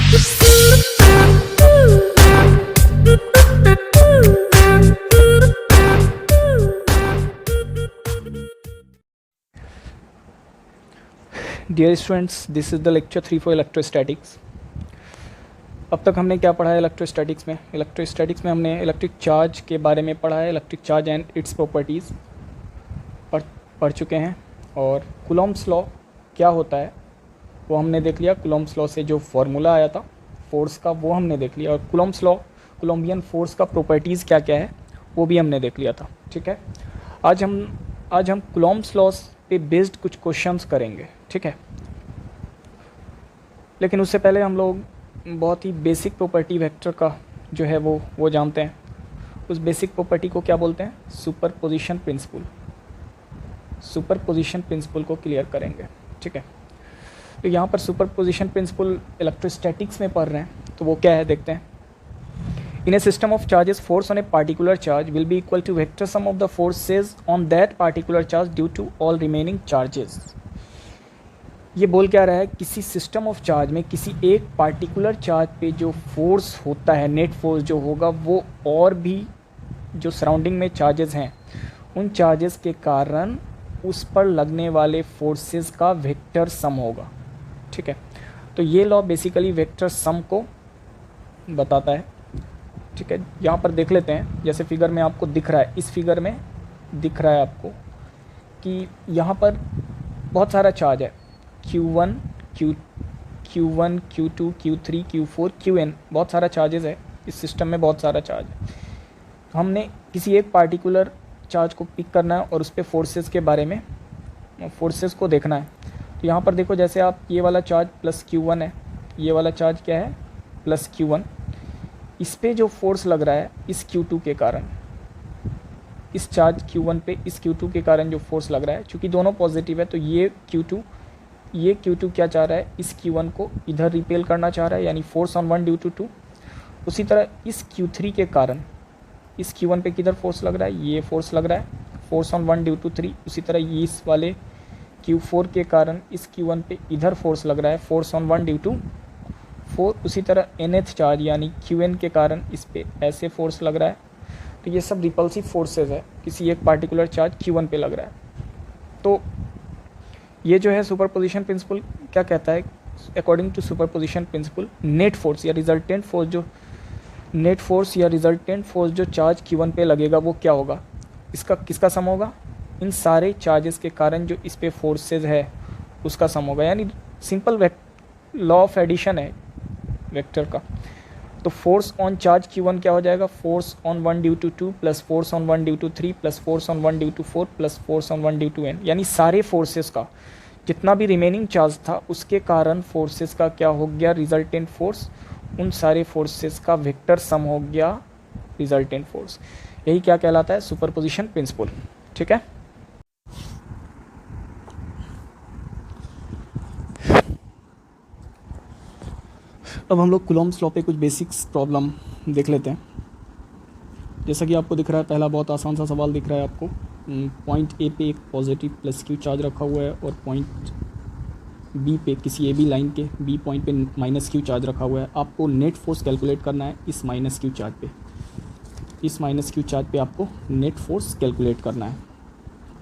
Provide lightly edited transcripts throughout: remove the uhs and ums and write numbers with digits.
Dear students, this is the lecture 3 for electrostatics. अब तक हमने क्या पढ़ा है इलेक्ट्रोस्टैटिक्स में? इलेक्ट्रोस्टैटिक्स में हमने इलेक्ट्रिक चार्ज के बारे में पढ़ा है, electric charge and it's properties पढ़ चुके हैं। और कूलॉम्ब्स लॉ क्या होता है वो हमने देख लिया। कूलॉम्ब्स लॉ से जो फार्मूला आया था फोर्स का वो हमने देख लिया, और कूलॉम्ब्स लॉ कोलम्बियन फोर्स का प्रॉपर्टीज़ क्या क्या है वो भी हमने देख लिया था। ठीक है, आज हम कूलॉम्ब्स लॉ पे बेस्ड कुछ क्वेश्चंस करेंगे। ठीक है, लेकिन उससे पहले हम लोग बहुत ही बेसिक प्रॉपर्टी वेक्टर का जो है वो जानते हैं। उस बेसिक प्रॉपर्टी को क्या बोलते हैं? Superposition principle. सुपरपोजिशन प्रिंसिपल को क्लियर करेंगे। ठीक है, तो यहाँ पर सुपरपोजिशन प्रिंसिपल इलेक्ट्रोस्टैटिक्स में पढ़ रहे हैं, तो वो क्या है देखते हैं। In a system of charges, force on a particular charge will be equal to vector sum of the forces on that particular charge due to all remaining charges। ये बोल क्या रहा है? किसी सिस्टम ऑफ चार्ज में किसी एक particular charge पे जो फोर्स होता है, नेट फोर्स जो होगा, वो और भी जो सराउंडिंग में चार्जेस हैं उन चार्जेस के कारण उस पर लगने वाले फोर्सेस का वेक्टर सम होगा। ठीक है, तो ये लॉ बेसिकली वेक्टर सम को बताता है। ठीक है, यहाँ पर देख लेते हैं, जैसे फिगर में आपको दिख रहा है, इस फिगर में दिख रहा है आपको कि यहाँ पर बहुत सारा चार्ज है, Q1, Q1, Q2, Q3, Q4, Qn, बहुत सारा चार्जेस है इस सिस्टम में, बहुत सारा चार्ज है। तो हमने किसी एक पार्टिकुलर चार्ज को पिक करना है और उस पर फोर्सेस के बारे में, फोर्सेस को देखना है। तो यहाँ पर देखो, जैसे आप ये वाला चार्ज प्लस Q1 है, ये वाला चार्ज क्या है? Plus Q1। इस पे जो फोर्स लग रहा है इस Q2 के कारण, इस चार्ज Q1 पे इस Q2 के कारण जो फोर्स लग रहा है, चूँकि दोनों पॉजिटिव है तो ये Q2 क्या चाह रहा है? इस Q1 को इधर रिपेल करना चाह रहा है, यानी फोर्स ऑन 1 ड्यू टू 2। उसी तरह इस Q3 के कारण इस Q1 पे किधर फोर्स लग रहा है? ये फोर्स लग रहा है, फोर्स ऑन 1 ड्यू टू 3। उसी तरह इस वाले Q4 के कारण इस Q1 पे इधर फोर्स लग रहा है, फोर्स ऑन 1 ड्यू टू 4। उसी तरह nth चार्ज यानी Qn के कारण इस पे ऐसे फोर्स लग रहा है। तो ये सब रिपल्सिव फोर्सेस है, किसी एक पार्टिकुलर चार्ज Q1 पे लग रहा है। तो ये जो है सुपरपोजिशन प्रिंसिपल क्या कहता है? According to superposition principle, net force या रिजल्टेंट फोर्स जो चार्ज Q1 पे लगेगा वो क्या होगा? इसका किसका सम होगा? इन सारे चार्जेस के कारण जो इस पे फोर्सेज है उसका सम होगा, यानी सिंपल लॉ ऑफ एडिशन है वेक्टर का। तो फोर्स ऑन चार्ज Q1 क्या हो जाएगा? Force on 1 due to 2 plus force on 1 due to 3 plus force on 1 due to 4 plus force on 1 due to n, यानी सारे फोर्सेस का जितना भी रिमेनिंग चार्ज था उसके कारण फोर्सेस का क्या हो गया? Resultant force. उन सारे फोर्सेस का वेक्टर सम हो गया रिजल्टेंट फोर्स। यही क्या कहलाता है? Superposition principle. ठीक है, अब हम लोग कूलॉम्ब्स लॉ पे कुछ बेसिक्स प्रॉब्लम देख लेते हैं। जैसा कि आपको दिख रहा है, पहला बहुत आसान सा सवाल दिख रहा है आपको। पॉइंट ए पे एक पॉजिटिव प्लस Q चार्ज रखा हुआ है और पॉइंट बी पे, किसी AB लाइन के B पॉइंट पे माइनस Q चार्ज रखा हुआ है। आपको नेट फोर्स कैलकुलेट करना है इस माइनस Q चार्ज पे। इस माइनस Q चार्ज पे आपको नेट फोर्स कैलकुलेट करना है।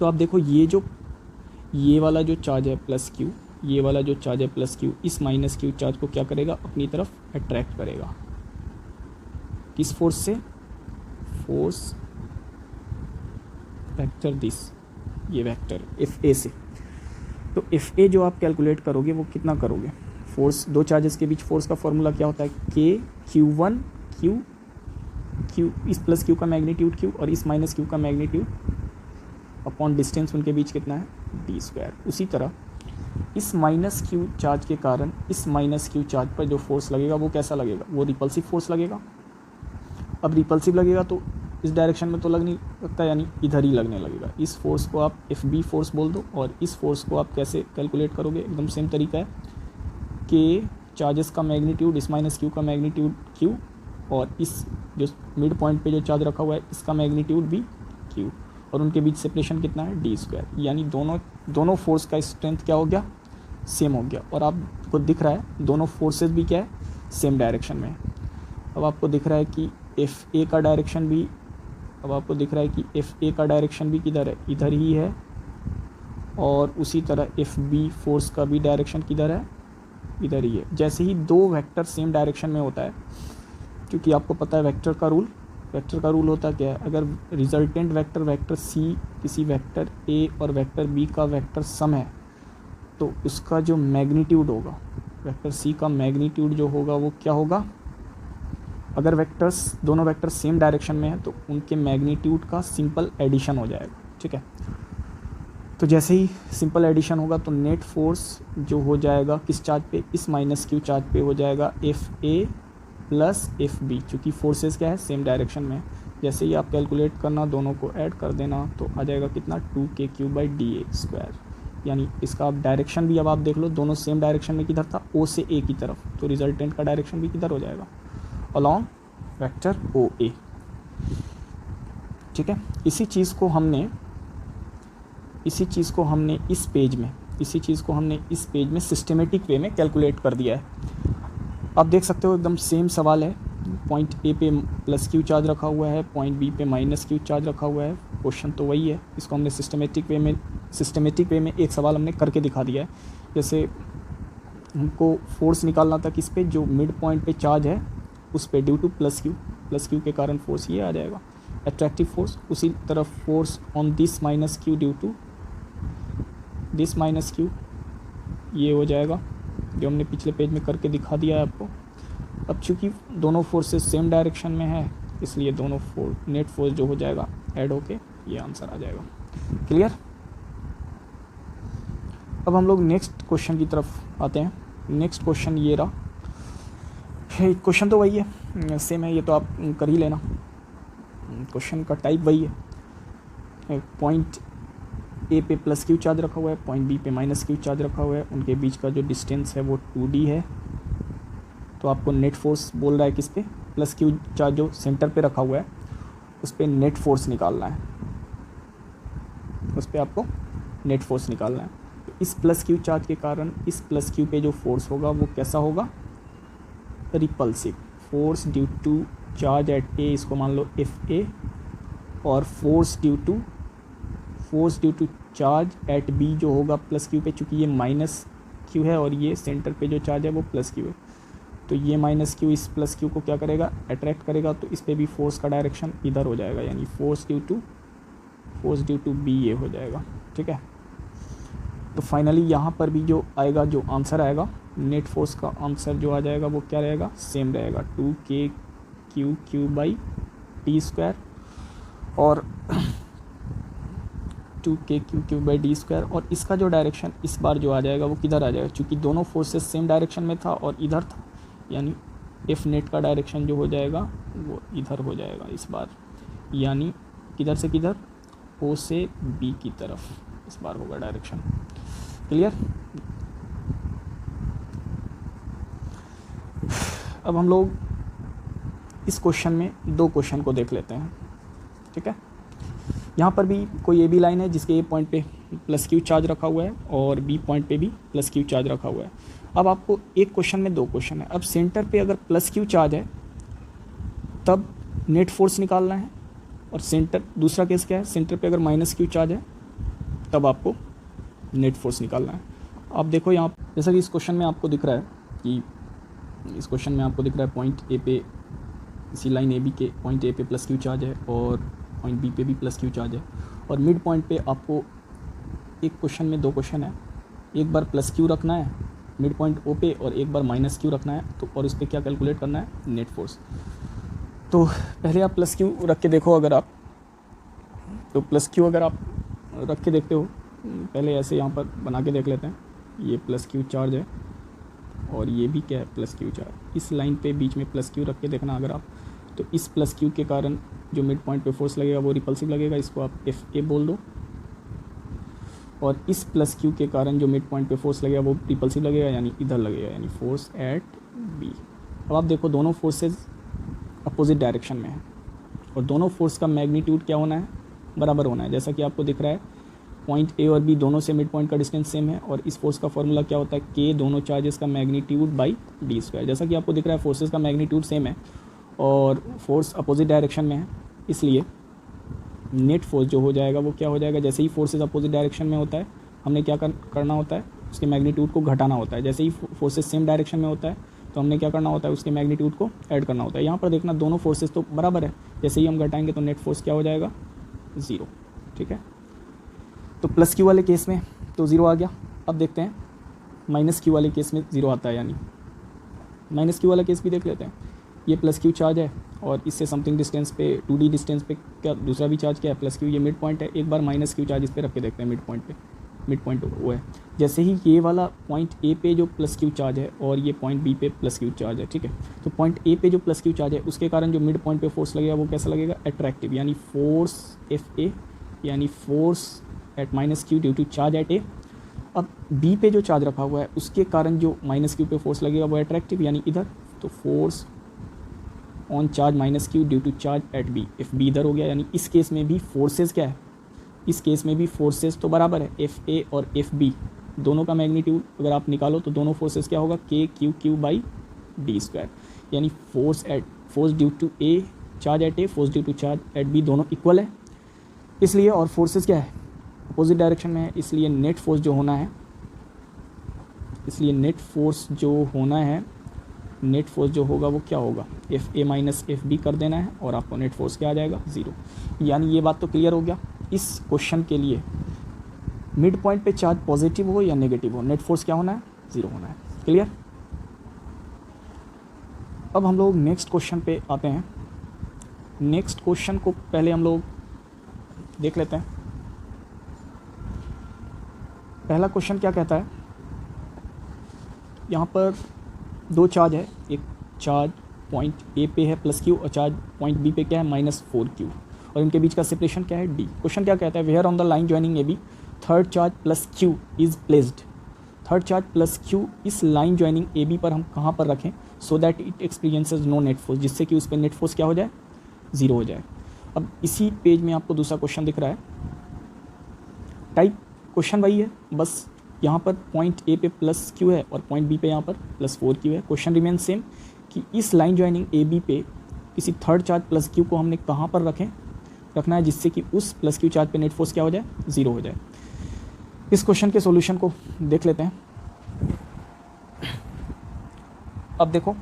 तो आप देखो, ये वाला जो चार्ज है प्लस Q, ये वाला जो चार्ज है प्लस Q, इस माइनस Q चार्ज को क्या करेगा? अपनी तरफ अट्रैक्ट करेगा। किस फोर्स से? फोर्स वेक्टर दिस, ये वेक्टर FA से। तो FA जो आप कैलकुलेट करोगे वो कितना करोगे? फोर्स, दो चार्जेस के बीच फोर्स का फॉर्मूला क्या होता है? K Q1 Q, इस प्लस Q का मैग्नीट्यूड Q और इस माइनस Q का मैग्नीट्यूड अपॉन डिस्टेंस उनके बीच कितना है? d²। उसी तरह इस माइनस Q चार्ज के कारण इस माइनस Q चार्ज पर जो फोर्स लगेगा वो कैसा लगेगा? वो रिपल्सिव फोर्स लगेगा। अब रिपल्सिव लगेगा तो इस डायरेक्शन में तो लग नहीं सकता, यानी इधर ही लगने लगेगा। इस फोर्स को आप FB फोर्स बोल दो, और इस फोर्स को आप कैसे कैलकुलेट करोगे? एकदम सेम तरीका है कि चार्जेस का मैग्नीट्यूड, इस माइनस Q का मैग्नीट्यूड Q, और इस जो मिड पॉइंट पे जो चार्ज रखा हुआ है इसका मैग्नीट्यूड भी Q, और उनके बीच सेपरेशन कितना है? d²। यानी दोनों फोर्स का स्ट्रेंथ क्या हो गया? सेम हो गया। और आपको दिख रहा है दोनों फोर्सेस भी क्या है? सेम डायरेक्शन में। अब आपको दिख रहा है कि एफ ए का डायरेक्शन भी, अब आपको दिख रहा है कि एफ ए का डायरेक्शन भी किधर है, इधर ही है, और उसी तरह एफ बी फोर्स का भी डायरेक्शन किधर है, इधर ही है। जैसे ही दो वेक्टर सेम डायरेक्शन में होता है, क्योंकि आपको पता है वेक्टर का रूल होता क्या है, अगर रिजल्टेंट वेक्टर वेक्टर सी किसी वेक्टर ए और वेक्टर बी का वेक्टर सम है, तो उसका जो मैग्नीट्यूड होगा, वेक्टर सी का मैग्नीट्यूड जो होगा वो क्या होगा, अगर वेक्टर्स दोनों वेक्टर सेम डायरेक्शन में है तो उनके मैग्नीट्यूड का सिंपल एडिशन हो जाएगा। ठीक है, तो जैसे ही सिंपल एडिशन होगा तो नेट फोर्स जो हो जाएगा किस चार्ज पे, इस माइनस क्यू चार्ज पे हो जाएगा F A plus F B, चूँकि फोर्सेस क्या है, सेम डायरेक्शन में। जैसे ही आप कैलकुलेट करना, दोनों को ऐड कर देना, तो आ जाएगा कितना, 2kq/dA²। यानी इसका आप डायरेक्शन भी अब आप देख लो, दोनों सेम डायरेक्शन में किधर था, ओ से ए की तरफ, तो रिजल्टेंट का डायरेक्शन भी किधर हो जाएगा, अलॉन्ग वेक्टर ओ ए। ठीक है, इसी चीज़ को हमने इस पेज में सिस्टमेटिक वे में कैलकुलेट कर दिया है। आप देख सकते हो एकदम सेम सवाल है, पॉइंट ए पे प्लस क्यू चार्ज रखा हुआ है, पॉइंट बी पे माइनस क्यू चार्ज रखा हुआ है, क्वेश्चन तो वही है। इसको हमने सिस्टमेटिक वे में एक सवाल हमने करके दिखा दिया है। जैसे हमको फोर्स निकालना था किस पे, जो मिड पॉइंट पे चार्ज है उस पे, ड्यू टू प्लस क्यू के कारण फोर्स ये आ जाएगा, अट्रैक्टिव फोर्स। उसी तरफ force on this minus Q due to this minus Q, ये हो जाएगा, जो हमने पिछले पेज में करके दिखा दिया है आपको। अब चूँकि दोनों फोर्सेस सेम डायरेक्शन में है, इसलिए दोनों नेट फोर्स जो हो जाएगा ऐड होके ये आंसर आ जाएगा। क्लियर। अब हम लोग नेक्स्ट क्वेश्चन की तरफ आते हैं। नेक्स्ट क्वेश्चन ये रहा, क्वेश्चन तो वही है, सेम है, ये तो आप कर ही लेना, क्वेश्चन का टाइप वही है। पॉइंट ए पे प्लस क्यू चार्ज रखा हुआ है, पॉइंट बी पे माइनस क्यू चार्ज रखा हुआ है, उनके बीच का जो डिस्टेंस है वो 2d है। तो आपको नेट फोर्स बोल रहा है किस पे, प्लस क्यू चार्ज जो सेंटर पे रखा हुआ है उस पर नेट फोर्स निकालना है, उस पर आपको नेट फोर्स निकालना है। तो इस प्लस क्यू चार्ज के कारण इस प्लस क्यू पे जो फोर्स होगा वो कैसा होगा, repulsive force due to charge at A, इसको मान लो एफ ए, और force due to charge at B जो होगा प्लस क्यू पे, चूँकि ये माइनस क्यू है और ये सेंटर पे जो चार्ज है वो प्लस क्यू है, तो ये माइनस क्यू इस प्लस क्यू को क्या करेगा, अट्रैक्ट करेगा, तो इस पे भी फोर्स का डायरेक्शन इधर हो जाएगा, यानी फोर्स ड्यू टू बी ये हो जाएगा। ठीक है, तो फाइनली यहाँ पर भी जो आएगा, जो आंसर आएगा नेट फोर्स का आंसर जो आ जाएगा वो क्या रहेगा, सेम रहेगा, 2kq/d², और 2kq/d², और इसका जो डायरेक्शन इस बार जो आ जाएगा वो किधर आ जाएगा, क्योंकि दोनों फोर्सेस सेम डायरेक्शन में था और इधर था, यानी एफ नेट का डायरेक्शन जो हो जाएगा वो इधर हो जाएगा इस बार, यानी किधर से किधर, ओ से बी की तरफ इस बार होगा डायरेक्शन। क्लियर। अब हम लोग इस क्वेश्चन में दो क्वेश्चन को देख लेते हैं। ठीक है, यहाँ पर भी कोई ए बी लाइन है जिसके ए पॉइंट पे प्लस क्यू चार्ज रखा हुआ है और बी पॉइंट पे भी प्लस क्यू चार्ज रखा हुआ है। अब आपको एक क्वेश्चन में दो क्वेश्चन है। अब सेंटर पे अगर प्लस क्यू चार्ज है तब नेट फोर्स निकालना है, और सेंटर, दूसरा केस क्या है, सेंटर पे अगर माइनस क्यू चार्ज है तब आपको नेट फोर्स निकालना है। आप देखो यहाँ, जैसा कि इस क्वेश्चन में आपको दिख रहा है कि पॉइंट ए पे, इसी लाइन ए बी के पॉइंट ए पे प्लस क्यू चार्ज है और पॉइंट बी पे भी प्लस क्यू चार्ज है, और मिड पॉइंट पे आपको एक क्वेश्चन में दो क्वेश्चन है, एक बार प्लस क्यू रखना है मिड पॉइंट ओ पे और एक बार माइनस क्यू रखना है, तो और उस पर क्या कैलकुलेट करना है, नेट फोर्स। तो पहले आप प्लस क्यू रख के देखो, अगर आप तो प्लस क्यू अगर आप रख के देखते हो, पहले ऐसे यहाँ पर बना के देख लेते हैं, ये प्लस क्यू चार्ज है और ये भी क्या है, प्लस क्यू चार्ज। इस लाइन पे बीच में प्लस क्यू रख के देखना अगर आप, तो इस प्लस क्यू के कारण जो मिड पॉइंट पे फोर्स लगेगा वो रिपल्सिव लगेगा, इसको आप एफ ए बोल दो, और इस प्लस क्यू के कारण जो मिड पॉइंट पे फोर्स लगेगा वो रिपल्सिव लगेगा, यानी इधर लगेगा, यानी फोर्स एट बी। अब आप देखो दोनों फोर्सेज अपोजिट डायरेक्शन में है और दोनों फोर्स का मैग्नीट्यूड क्या होना है, बराबर होना है। जैसा कि आपको दिख रहा है पॉइंट ए और बी दोनों से मिड पॉइंट का डिस्टेंस सेम है, और इस फोर्स का फॉर्मूला क्या होता है, के दोनों चार्जेस का मैग्नीट्यूड बाई डी स्क्वायर। जैसा कि आपको दिख रहा है फोर्सेस का मैग्नीट्यूड सेम है और फोर्स अपोजिट डायरेक्शन में है, इसलिए नेट फोर्स जो हो जाएगा वो क्या हो जाएगा, जैसे ही फोर्सेस अपोजिट डायरेक्शन में होता है हमने क्या करना होता है, उसके मैग्नीट्यूड को घटाना होता है। जैसे ही फोर्सेस सेम डायरेक्शन में होता है तो हमने क्या करना होता है, उसके मैग्नीट्यूड को ऐड करना होता है। यहाँ पर देखना दोनों फोर्सेस तो बराबर है, जैसे ही हम घटाएंगे तो नेट फोर्स क्या हो जाएगा, 0। ठीक है, तो प्लस क्यू वाले केस में तो 0 आ गया। अब देखते हैं माइनस क्यू वाले केस में 0 आता है, यानी माइनस क्यू वाला केस भी देख लेते हैं। ये प्लस क्यू चार्ज है और इससे समथिंग डिस्टेंस पे 2d डिस्टेंस पे क्या दूसरा भी चार्ज क्या है, प्लस क्यू। ये मिड पॉइंट है, एक बार माइनस क्यू चार्ज इस पर रख के देखते हैं मिड पॉइंट पे। मिड पॉइंट वो है, जैसे ही ये वाला पॉइंट ए पे जो प्लस क्यू चार्ज है और ये पॉइंट बी पे प्लस क्यू चार्ज है, ठीक है। तो पॉइंट ए पे जो प्लस क्यू चार्ज है उसके कारण जो मिड पॉइंट पे फोर्स लगेगा वो कैसा लगेगा, अट्रैक्टिव, यानी फोर्स एफ ए, यानी force at minus Q due to charge at A. अब बी पे जो चार्ज रखा हुआ है उसके कारण जो माइनस क्यू पे फोर्स लगेगा वो अट्रैक्टिव, यानी इधर, तो force on charge minus Q due to charge at B. If B इधर हो गया, यानी इस केस में भी फोर्सेस क्या है, इस केस में भी फोर्सेस तो बराबर है, एफ ए और एफ बी दोनों का मैग्नीट्यूड अगर आप निकालो तो दोनों फोर्सेस क्या होगा, K q q by d square, यानी force due to a charge at A, force due to charge at B दोनों इक्वल है इसलिए, और फोर्सेस क्या है, अपोजिट डायरेक्शन में है, इसलिए नेट फोर्स जो होना है, नेट फोर्स जो होगा वो क्या होगा, F A minus F B कर देना है और आपको नेट फोर्स क्या आ जाएगा, 0। यानी ये बात तो क्लियर हो गया। इस क्वेश्चन के लिए मिड पॉइंट पे चार्ज पॉजिटिव हो या नेगेटिव हो, नेट फोर्स क्या होना है, 0 होना है। क्लियर। अब हम लोग नेक्स्ट क्वेश्चन पे आते हैं। नेक्स्ट क्वेश्चन को पहले हम लोग देख लेते हैं। पहला क्वेश्चन क्या कहता है, यहाँ पर 2 चार्ज है, एक चार्ज पॉइंट ए पे है प्लस क्यू और चार्ज पॉइंट बी पे क्या है, -4q, और इनके बीच का सेपरेशन क्या है, d। क्वेश्चन क्या कहता है, where on the line joining A B third charge plus Q is placed. Third charge plus Q इस लाइन ज्वाइनिंग ए बी पर हम कहाँ पर रखें, so that it experiences no net force, जिससे कि उस पर नेट फोर्स क्या हो जाए, 0 हो जाए। अब इसी पेज में आपको दूसरा क्वेश्चन दिख रहा है, टाइप क्वेश्चन वही है, बस यहाँ पर पॉइंट ए पे प्लस क्यू है और पॉइंट बी पे यहाँ पर +4q है। क्वेश्चन रिमेन सेम कि इस लाइन ज्वाइनिंग ए बी पे किसी थर्ड चार्ज प्लस क्यू को हमने कहाँ पर रखना है, जिससे कि उस प्लस क्यू चार्ज पे नेट फोर्स क्या हो जाए, 0 हो जाए। इस क्वेश्चन के सॉल्यूशन को देख लेते हैं। अब देखो,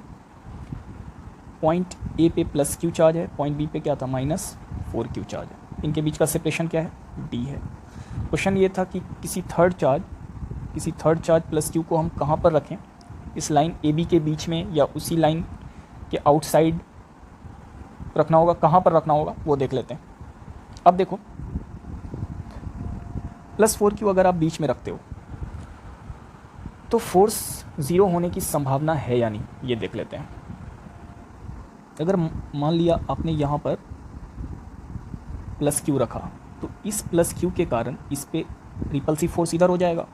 पॉइंट ए पे प्लस क्यू चार्ज है, पॉइंट बी पे क्या था, -4q चार्ज है, इनके बीच का सेपरेशन क्या है, d है। क्वेश्चन ये था कि किसी थर्ड चार्ज प्लस क्यू को हम कहाँ पर रखें, इस लाइन ए बी के बीच में या उसी लाइन के आउटसाइड रखना होगा, कहाँ पर रखना होगा वो देख लेते हैं। अब देखो, +4q अगर आप बीच में रखते हो तो फोर्स 0 होने की संभावना है या नहीं, ये देख लेते हैं। अगर मान लिया आपने यहाँ पर +q रखा तो इस +q के कारण इस पे रिपल्सिव फोर्स इधर हो जाएगा,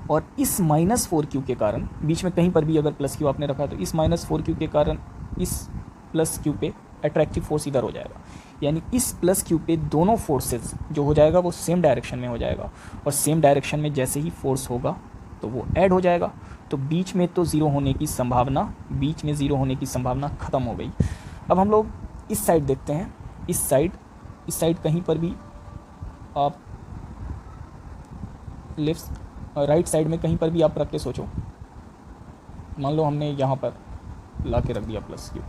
और इस -4q के कारण बीच में कहीं पर भी अगर +q आपने रखा तो इस -4q के कारण इस +q पे अट्रैक्टिव फोर्स इधर हो जाएगा, यानी इस +q पे दोनों फोर्सेस जो हो जाएगा वो सेम डायरेक्शन में हो जाएगा, और सेम डायरेक्शन में जैसे ही फोर्स होगा तो वो ऐड हो जाएगा, तो बीच में तो 0 होने की संभावना ख़त्म हो गई। अब हम लोग इस साइड देखते हैं, इस साइड कहीं पर भी आप राइट साइड में कहीं पर भी आप रख के सोचो, मान लो हमने यहाँ पर ला के रख दिया +q,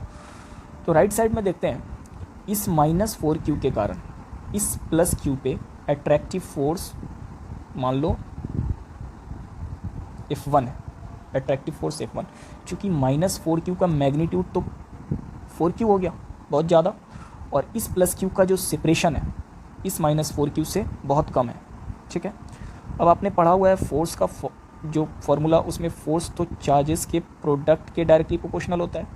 तो राइट साइड में देखते हैं इस -4q के कारण इस +q पे अट्रैक्टिव फोर्स मान लो F1 है, अट्रैक्टिव फोर्स F1, चूँकि -4q का मैग्नीट्यूड तो 4q हो गया बहुत ज़्यादा, और इस +q का जो सेपरेशन है इस -4q से बहुत कम है, ठीक है। अब आपने पढ़ा हुआ है फोर्स का जो फॉर्मूला, उसमें फोर्स तो चार्जेस के प्रोडक्ट के डायरेक्टली प्रोपोर्शनल होता है,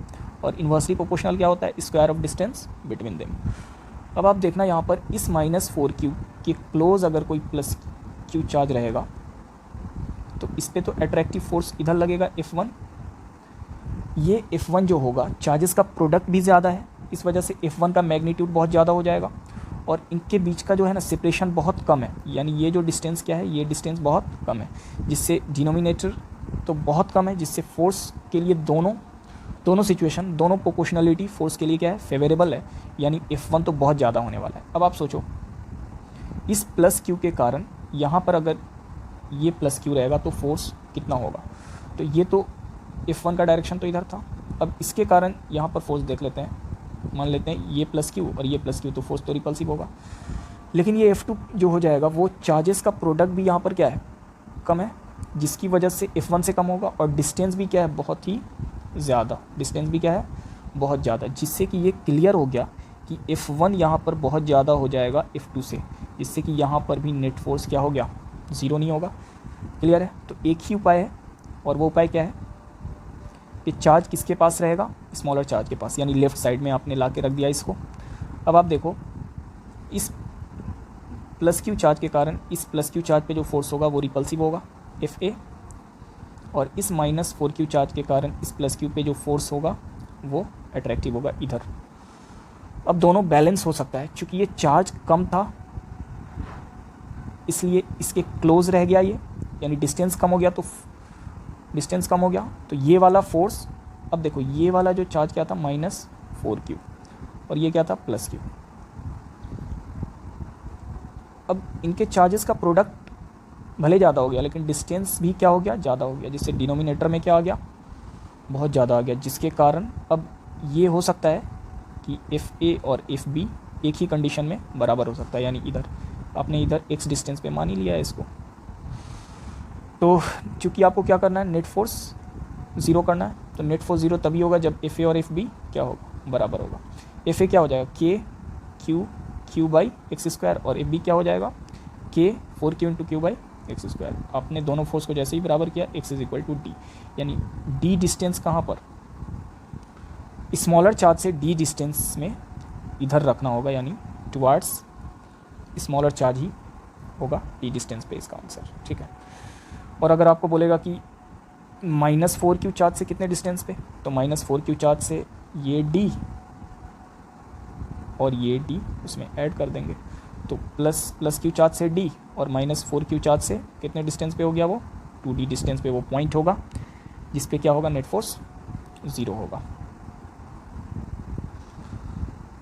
और इन्वर्सली प्रोपोर्शनल क्या होता है, square of distance between them. अब आप देखना यहाँ पर इस -4q के क्लोज अगर कोई +q चार्ज रहेगा तो इस पर तो अट्रैक्टिव फोर्स इधर लगेगा F1, ये F1 जो होगा चार्जेस का प्रोडक्ट भी ज़्यादा है, इस वजह से F1 का मैग्नीट्यूड बहुत ज़्यादा हो जाएगा, और इनके बीच का जो है ना सेपरेशन बहुत कम है, यानी ये जो डिस्टेंस क्या है, ये डिस्टेंस बहुत कम है, जिससे डिनोमिनेटर तो बहुत कम है, जिससे फोर्स के लिए दोनों सिचुएशन, दोनों प्रोपोर्शनलिटी फोर्स के लिए क्या है, फेवरेबल है, यानी F1 तो बहुत ज़्यादा होने वाला है। अब आप सोचो इस प्लस क्यू के कारण यहाँ पर अगर ये प्लस क्यू रहेगा तो फोर्स कितना होगा, तो ये तो F1 का डायरेक्शन तो इधर था। अब इसके कारण यहाँ पर फोर्स देख लेते हैं, मान लेते हैं ये प्लस क्यू और ये प्लस क्यू, तो फोर्स तो रिपल्सिव होगा। लेकिन ये F2 जो हो जाएगा वो चार्जेस का प्रोडक्ट भी यहाँ पर क्या है, कम है, जिसकी वजह से F1 से कम होगा, और डिस्टेंस भी क्या है, बहुत ही ज़्यादा, डिस्टेंस भी क्या है, बहुत ज़्यादा, जिससे कि ये क्लियर हो गया कि F1 यहाँ पर बहुत ज़्यादा हो जाएगा F2 से, जिससे कि यहाँ पर भी नेट फोर्स क्या हो गया, ज़ीरो नहीं होगा। क्लियर है। तो एक ही उपाय है, और वो उपाय क्या है कि चार्ज किसके पास रहेगा, स्मॉलर चार्ज के पास, यानी लेफ़्ट साइड में आपने ला के रख दिया इसको। अब आप देखो इस प्लस क्यू चार्ज के कारण इस प्लस क्यू चार्ज पे जो फोर्स होगा वो रिपल्सिव होगा Fa, और इस माइनस 4Q चार्ज के कारण इस प्लस क्यू पे जो फोर्स होगा वो अट्रैक्टिव होगा इधर। अब दोनों बैलेंस हो सकता है, क्योंकि ये चार्ज कम था इसलिए इसके क्लोज रह गया ये, यानी डिस्टेंस कम हो गया, तो ये वाला फोर्स, अब देखो ये वाला जो चार्ज क्या था -4Q और ये क्या था +Q। अब इनके चार्जेस का प्रोडक्ट भले ज़्यादा हो गया, लेकिन डिस्टेंस भी क्या हो गया, ज़्यादा हो गया, जिससे डिनोमिनेटर में क्या आ गया, बहुत ज़्यादा आ गया, जिसके कारण अब ये हो सकता है कि Fa और Fb एक ही कंडीशन में बराबर हो सकता है, यानी इधर आपने इधर x डिस्टेंस पे मान ही लिया है इसको। तो चूँकि आपको क्या करना है, नेट फोर्स ज़ीरो करना है, तो नेट फोर्स ज़ीरो तभी होगा जब Fa और Fb क्या होगा, बराबर होगा। Fa क्या हो जाएगा, Q/x², और Fb क्या हो जाएगा, K 4Q × Q/x²। आपने दोनों फोर्स को जैसे ही बराबर किया, x = d, यानी d डिस्टेंस कहाँ पर, स्मॉलर चार्ज से d डिस्टेंस में इधर रखना होगा, यानी टुवार्ड्स स्मॉलर चार्ज ही होगा d डिस्टेंस पे इसका आंसर। ठीक है। और अगर आपको बोलेगा कि -4Q चार्ज से कितने डिस्टेंस पे, तो -4Q चार्ज से ये d और ये d उसमें ऐड कर देंगे, तो प्लस Q चार्ज से d और -4Q चार्ज से कितने डिस्टेंस पे हो गया, वो 2d डिस्टेंस पे वो पॉइंट होगा जिस पे क्या होगा, नेट फोर्स ज़ीरो होगा।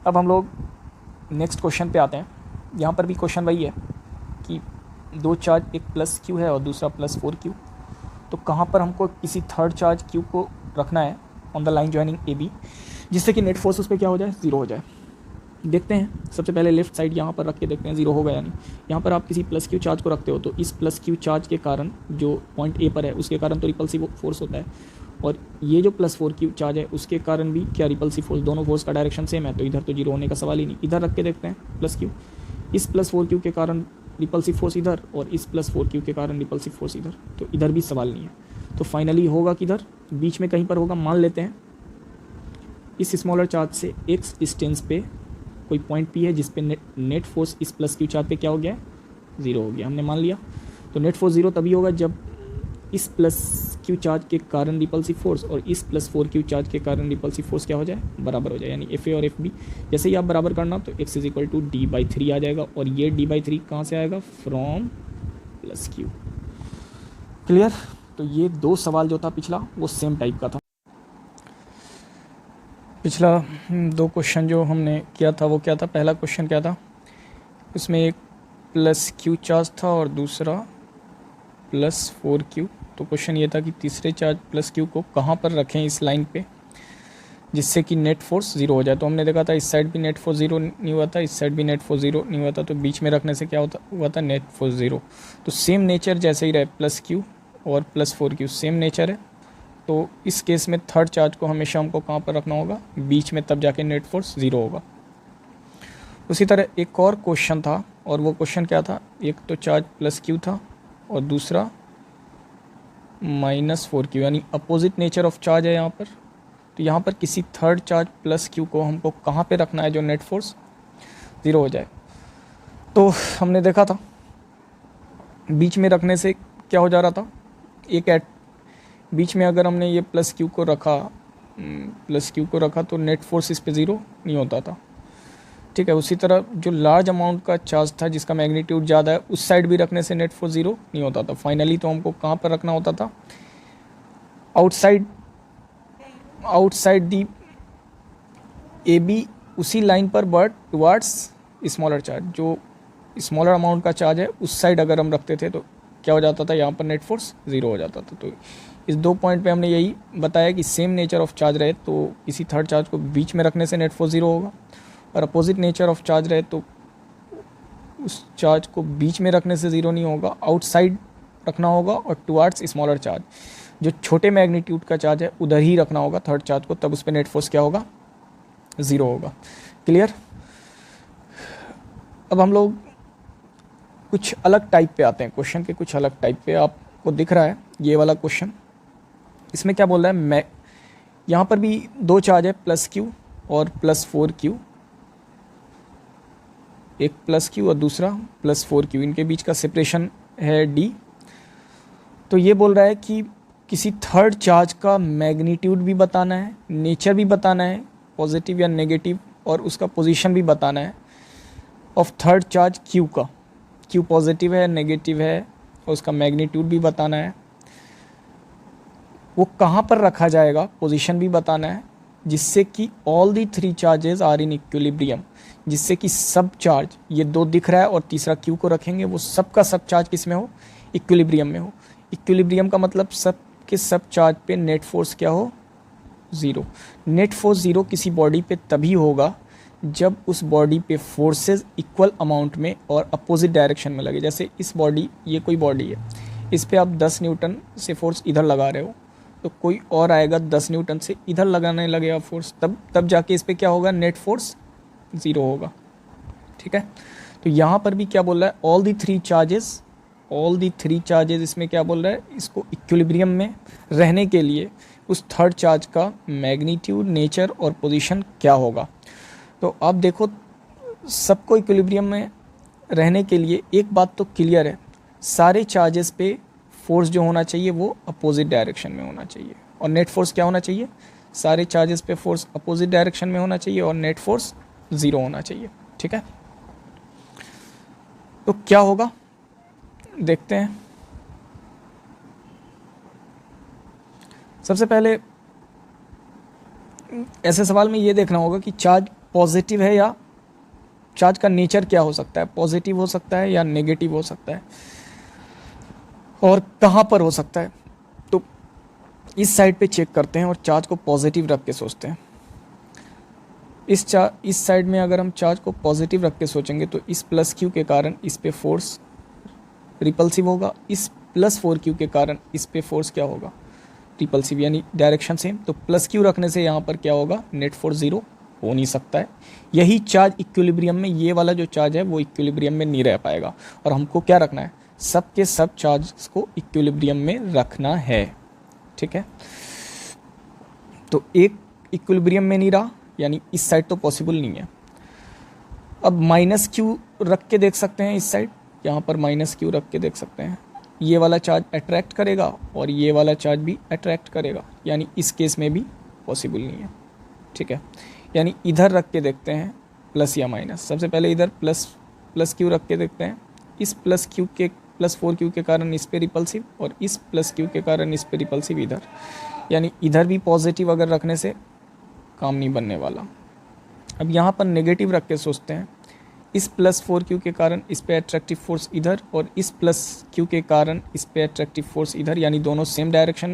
अब हम लोग नेक्स्ट क्वेश्चन पे आते हैं। यहाँ पर भी क्वेश्चन वही है कि दो चार्ज, एक +Q है और दूसरा +4Q, तो कहाँ पर हमको किसी थर्ड चार्ज Q को रखना है on the line joining AB, जिससे कि नेट फोर्स उस पर क्या हो जाए, ज़ीरो हो जाए। देखते हैं, सबसे पहले लेफ्ट साइड यहाँ पर रख के देखते हैं ज़ीरो होगा या नहीं। यहाँ पर आप किसी +Q चार्ज को रखते हो तो इस +Q चार्ज के कारण जो पॉइंट A पर है उसके कारण तो रिपल्सिव फोर्स होता है, और ये जो +4Q चार्ज है उसके कारण भी क्या, रिपल्सिव फोर्स। दोनों फोर्स का डायरेक्शन सेम है, तो इधर तो जीरो होने का सवाल ही नहीं। इधर रख के देखते हैं +Q, इस +4Q के कारण रिपल्सिव फोर्स इधर, और इस +4Q के कारण रिपल्सिव फोर्स इधर, तो इधर भी सवाल नहीं है। तो फाइनली होगा किधर, बीच में कहीं पर होगा। मान लेते हैं इस स्मॉलर चार्ज से x डिस्टेंस पे कोई पॉइंट P है जिस पे नेट फोर्स इस +Q चार्ज पे क्या हो गया है, ज़ीरो हो गया, हमने मान लिया। तो नेट फोर्स ज़ीरो तभी होगा जब इस +Q चार्ज के कारण रिपल्सिव फोर्स और इस +4Q चार्ज के कारण रिपल्सिव फोर्स क्या हो जाए, बराबर हो जाए, यानी Fa और Fb जैसे ही आप बराबर करना तो x = d/3 आ जाएगा, और ये d/3 कहाँ से आएगा, फ्रॉम +Q। क्लियर। तो ये दो सवाल जो था पिछला वो सेम टाइप का था। पिछला दो क्वेश्चन जो हमने किया था वो क्या था, पहला क्वेश्चन क्या था, उसमें एक +Q चार्ज था और दूसरा +4Q। तो क्वेश्चन ये था कि तीसरे चार्ज +Q को कहाँ पर रखें इस लाइन पे जिससे कि नेट फोर्स ज़ीरो हो जाए। तो हमने देखा था इस साइड भी नेट फोर्स ज़ीरो नहीं हुआ था, इस साइड भी नेट फोर्स ज़ीरो नहीं हुआ था, तो बीच में रखने से क्या हुआ था, नेट फोर्स ज़ीरो। तो सेम नेचर जैसे ही रहे, +Q और +4Q सेम नेचर है, तो इस केस में थर्ड चार्ज को हमेशा हमको कहाँ पर रखना होगा, बीच में, तब जाके नेट फोर्स ज़ीरो होगा। उसी तरह एक और क्वेश्चन था, और वो क्वेश्चन क्या था, एक तो चार्ज +Q था और दूसरा -4Q, यानी अपोजिट नेचर ऑफ चार्ज है यहाँ पर। तो यहाँ पर किसी थर्ड चार्ज +Q को हमको कहाँ पे रखना है जो नेट फोर्स ज़ीरो हो जाए। तो हमने देखा था बीच में रखने से क्या हो जा रहा था, बीच में अगर हमने ये +Q को रखा तो नेट फोर्स इस पे ज़ीरो नहीं होता था। ठीक है। उसी तरह जो लार्ज अमाउंट का चार्ज था जिसका मैग्नीट्यूड ज़्यादा है, उस साइड भी रखने से नेट फोर्स ज़ीरो नहीं होता था। फाइनली तो हमको कहाँ पर रखना होता था, आउटसाइड दी ए बी उसी लाइन पर, बट टुवार्ड्स स्मॉलर चार्ज। जो स्मॉलर अमाउंट का चार्ज है उस साइड अगर हम रखते थे तो क्या हो जाता था, यहाँ पर नेट फोर्स ज़ीरो हो जाता था। तो इस 2 पॉइंट पे हमने यही बताया कि सेम नेचर ऑफ चार्ज रहे तो किसी थर्ड चार्ज को बीच में रखने से नेट फोर्स ज़ीरो होगा, और अपोजिट नेचर ऑफ चार्ज रहे तो उस चार्ज को बीच में रखने से ज़ीरो नहीं होगा, आउटसाइड रखना होगा, और टुवार्ड्स स्मॉलर चार्ज, जो छोटे मैग्नीट्यूड का चार्ज है उधर ही रखना होगा थर्ड चार्ज को, तब उस पर नेट फोर्स क्या होगा, ज़ीरो होगा। क्लियर। अब हम लोग कुछ अलग टाइप पे आते हैं, क्वेश्चन के कुछ अलग टाइप पे। आपको दिख रहा है ये वाला क्वेश्चन, इसमें क्या बोल रहा है, मैं यहाँ पर भी 2 चार्ज है, प्लस क्यू और प्लस 4Q, एक प्लस क्यू और दूसरा प्लस 4Q, इनके बीच का सेपरेशन है D। तो ये बोल रहा है कि किसी थर्ड चार्ज का मैग्नीट्यूड भी बताना है, नेचर भी बताना है, पॉजिटिव या नेगेटिव, और उसका पोजीशन भी बताना है ऑफ थर्ड चार्ज Q का, Q पॉजिटिव है नेगेटिव है, और उसका मैग्नीट्यूड भी बताना है, वो कहाँ पर रखा जाएगा पोजीशन भी बताना है, जिससे कि all the 3 charges are in equilibrium, जिससे कि सब चार्ज, ये 2 दिख रहा है और तीसरा Q को रखेंगे, वो सब का सब चार्ज किस में हो, इक्विलिब्रियम में हो। इक्विलिब्रियम का मतलब सब के सब चार्ज पे नेट फोर्स क्या हो, ज़ीरो। नेट फोर्स ज़ीरो किसी बॉडी पे तभी होगा जब उस बॉडी पे फोर्सेस इक्वल अमाउंट में और अपोजिट डायरेक्शन में लगे। जैसे इस बॉडी, ये कोई बॉडी है, इस पे आप 10 न्यूटन से फोर्स इधर लगा रहे हो, तो कोई और आएगा 10 न्यूटन से इधर लगाने लगेगा फोर्स, तब जाके इस पे क्या होगा, नेट फोर्स ज़ीरो होगा। ठीक है। तो यहाँ पर भी क्या बोल रहा है, ऑल दी 3 चार्जेस, इसमें क्या बोल रहा है, इसको इक्विलिब्रियम में रहने के लिए उस थर्ड चार्ज का मैग्नीट्यूड, नेचर और पोजीशन क्या होगा। तो आप देखो, सबको इक्विलिब्रियम में रहने के लिए एक बात तो क्लियर है, सारे चार्जेस पे फोर्स जो होना चाहिए वो अपोजिट डायरेक्शन में होना चाहिए, और नेट फोर्स क्या होना चाहिए, सारे चार्जेस पे फोर्स अपोजिट डायरेक्शन में होना चाहिए और नेट फोर्स ज़ीरो होना चाहिए। ठीक है। तो क्या होगा देखते हैं। सबसे पहले ऐसे सवाल में ये देखना होगा कि चार्ज पॉजिटिव है या चार्ज का नेचर क्या हो सकता है, पॉजिटिव हो सकता है या नेगेटिव हो सकता है, और कहाँ पर हो सकता है। तो इस साइड पे चेक करते हैं और चार्ज को पॉजिटिव रख के सोचते हैं। इस साइड में अगर हम चार्ज को पॉजिटिव रख के सोचेंगे तो इस प्लस Q के कारण इस पे फोर्स रिपल्सिव होगा, इस प्लस 4Q के कारण इस पे फोर्स क्या होगा, रिपल्सिव, यानी डायरेक्शन सेम। तो प्लस Q रखने से यहाँ पर क्या होगा, नेट फोर्स ज़ीरो हो नहीं सकता है। यही चार्ज इक्विलिब्रियम में, ये वाला जो चार्ज है वो इक्विलिब्रियम में नहीं रह पाएगा, और हमको क्या रखना है, सब के सब चार्ज को इक्विलिब्रियम में रखना है। ठीक है। तो एक इक्विलिब्रियम में नहीं रहा, यानी इस साइड तो पॉसिबल नहीं है। अब माइनस Q रख के देख सकते हैं, इस साइड यहाँ पर माइनस Q रख के देख सकते हैं, ये वाला चार्ज अट्रैक्ट करेगा और ये वाला चार्ज भी अट्रैक्ट करेगा, यानी इस केस में भी पॉसिबल नहीं है। ठीक है। यानी इधर रख के देखते हैं प्लस या माइनस। सबसे पहले इधर प्लस Q रख के देखते हैं, इस प्लस 4Q के कारण इस पे रिपल्सिव, और इस प्लस Q के कारण इस पे रिपल्सिव इधर, यानी इधर भी पॉजिटिव अगर रखने से काम नहीं बनने वाला। अब यहाँ पर नेगेटिव रख के सोचते हैं, इस प्लस 4Q के कारण इस पे अट्रैक्टिव फोर्स इधर, और इस प्लस Q के कारण इस पे अट्रैक्टिव फोर्स इधर, यानी दोनों सेम डायरेक्शन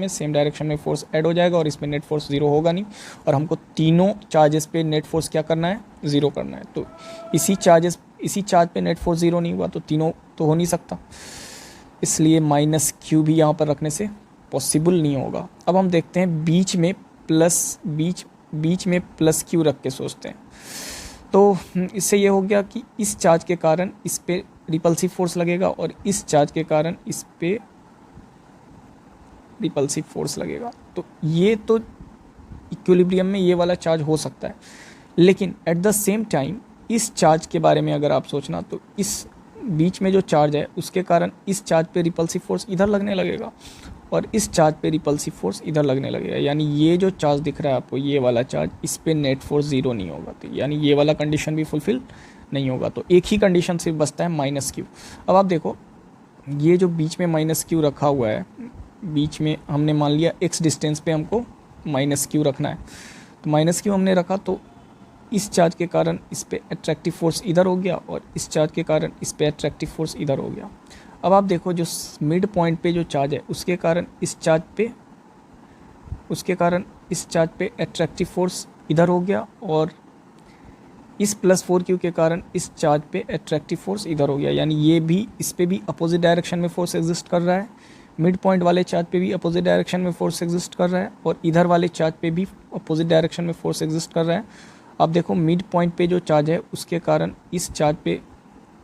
में फोर्स ऐड हो जाएगा और इसमें नेट फोर्स ज़ीरो होगा नहीं, और हमको तीनों चार्जेस पे नेट फोर्स क्या करना है, ज़ीरो करना है। तो इसी चार्ज पे नेट फोर्स ज़ीरो नहीं हुआ तो तीनों तो हो नहीं सकता, इसलिए माइनस Q भी यहाँ पर रखने से पॉसिबल नहीं होगा। अब हम देखते हैं बीच में प्लस Q रख के सोचते हैं, तो इससे ये हो गया कि इस चार्ज के कारण इस पे रिपल्सिव फोर्स लगेगा और इस चार्ज के कारण इस पे रिपल्सिव फोर्स लगेगा। तो ये तो इक्विलिब्रियम में ये वाला चार्ज हो सकता है, लेकिन एट द सेम टाइम इस चार्ज के बारे में अगर आप सोचना, तो इस बीच में जो चार्ज है उसके कारण इस चार्ज पे रिपल्सिव फोर्स इधर लगने लगेगा, और इस चार्ज पे रिपल्सिव फोर्स इधर लगने लगेगा, यानी ये जो चार्ज दिख रहा है आपको, ये वाला चार्ज, इस पे नेट फोर्स 0 नहीं होगा, तो यानी ये वाला कंडीशन भी फुलफिल नहीं होगा। तो एक ही कंडीशन सिर्फ बचता है माइनस क्यू। अब आप देखो ये जो बीच में माइनस क्यू रखा हुआ है, बीच में हमने मान लिया x डिस्टेंस पे हमको माइनस क्यू रखना है, तो माइनस क्यू हमने रखा, तो इस चार्ज के कारण इस पे अट्रैक्टिव फोर्स इधर हो गया और इस चार्ज के कारण इस पे अट्रैक्टिव फोर्स इधर हो गया। अब आप देखो जो मिड पॉइंट पे जो चार्ज है उसके कारण इस चार्ज पे अट्रैक्टिव फोर्स इधर हो गया और इस +4q के कारण इस चार्ज पे अट्रैक्टिव फोर्स इधर हो गया, यानी ये भी इस पे भी अपोजिट डायरेक्शन में फोर्स एग्जिस्ट कर रहा है, मिड पॉइंट वाले चार्ज पे भी अपोजिट डायरेक्शन में फोर्स एग्जिस्ट कर रहा है और इधर वाले चार्ज पे भी अपोजिट डायरेक्शन में फोर्स एग्जिस्ट कर रहा है। आप देखो मिड पॉइंट पे जो चार्ज है उसके कारण इस चार्ज पे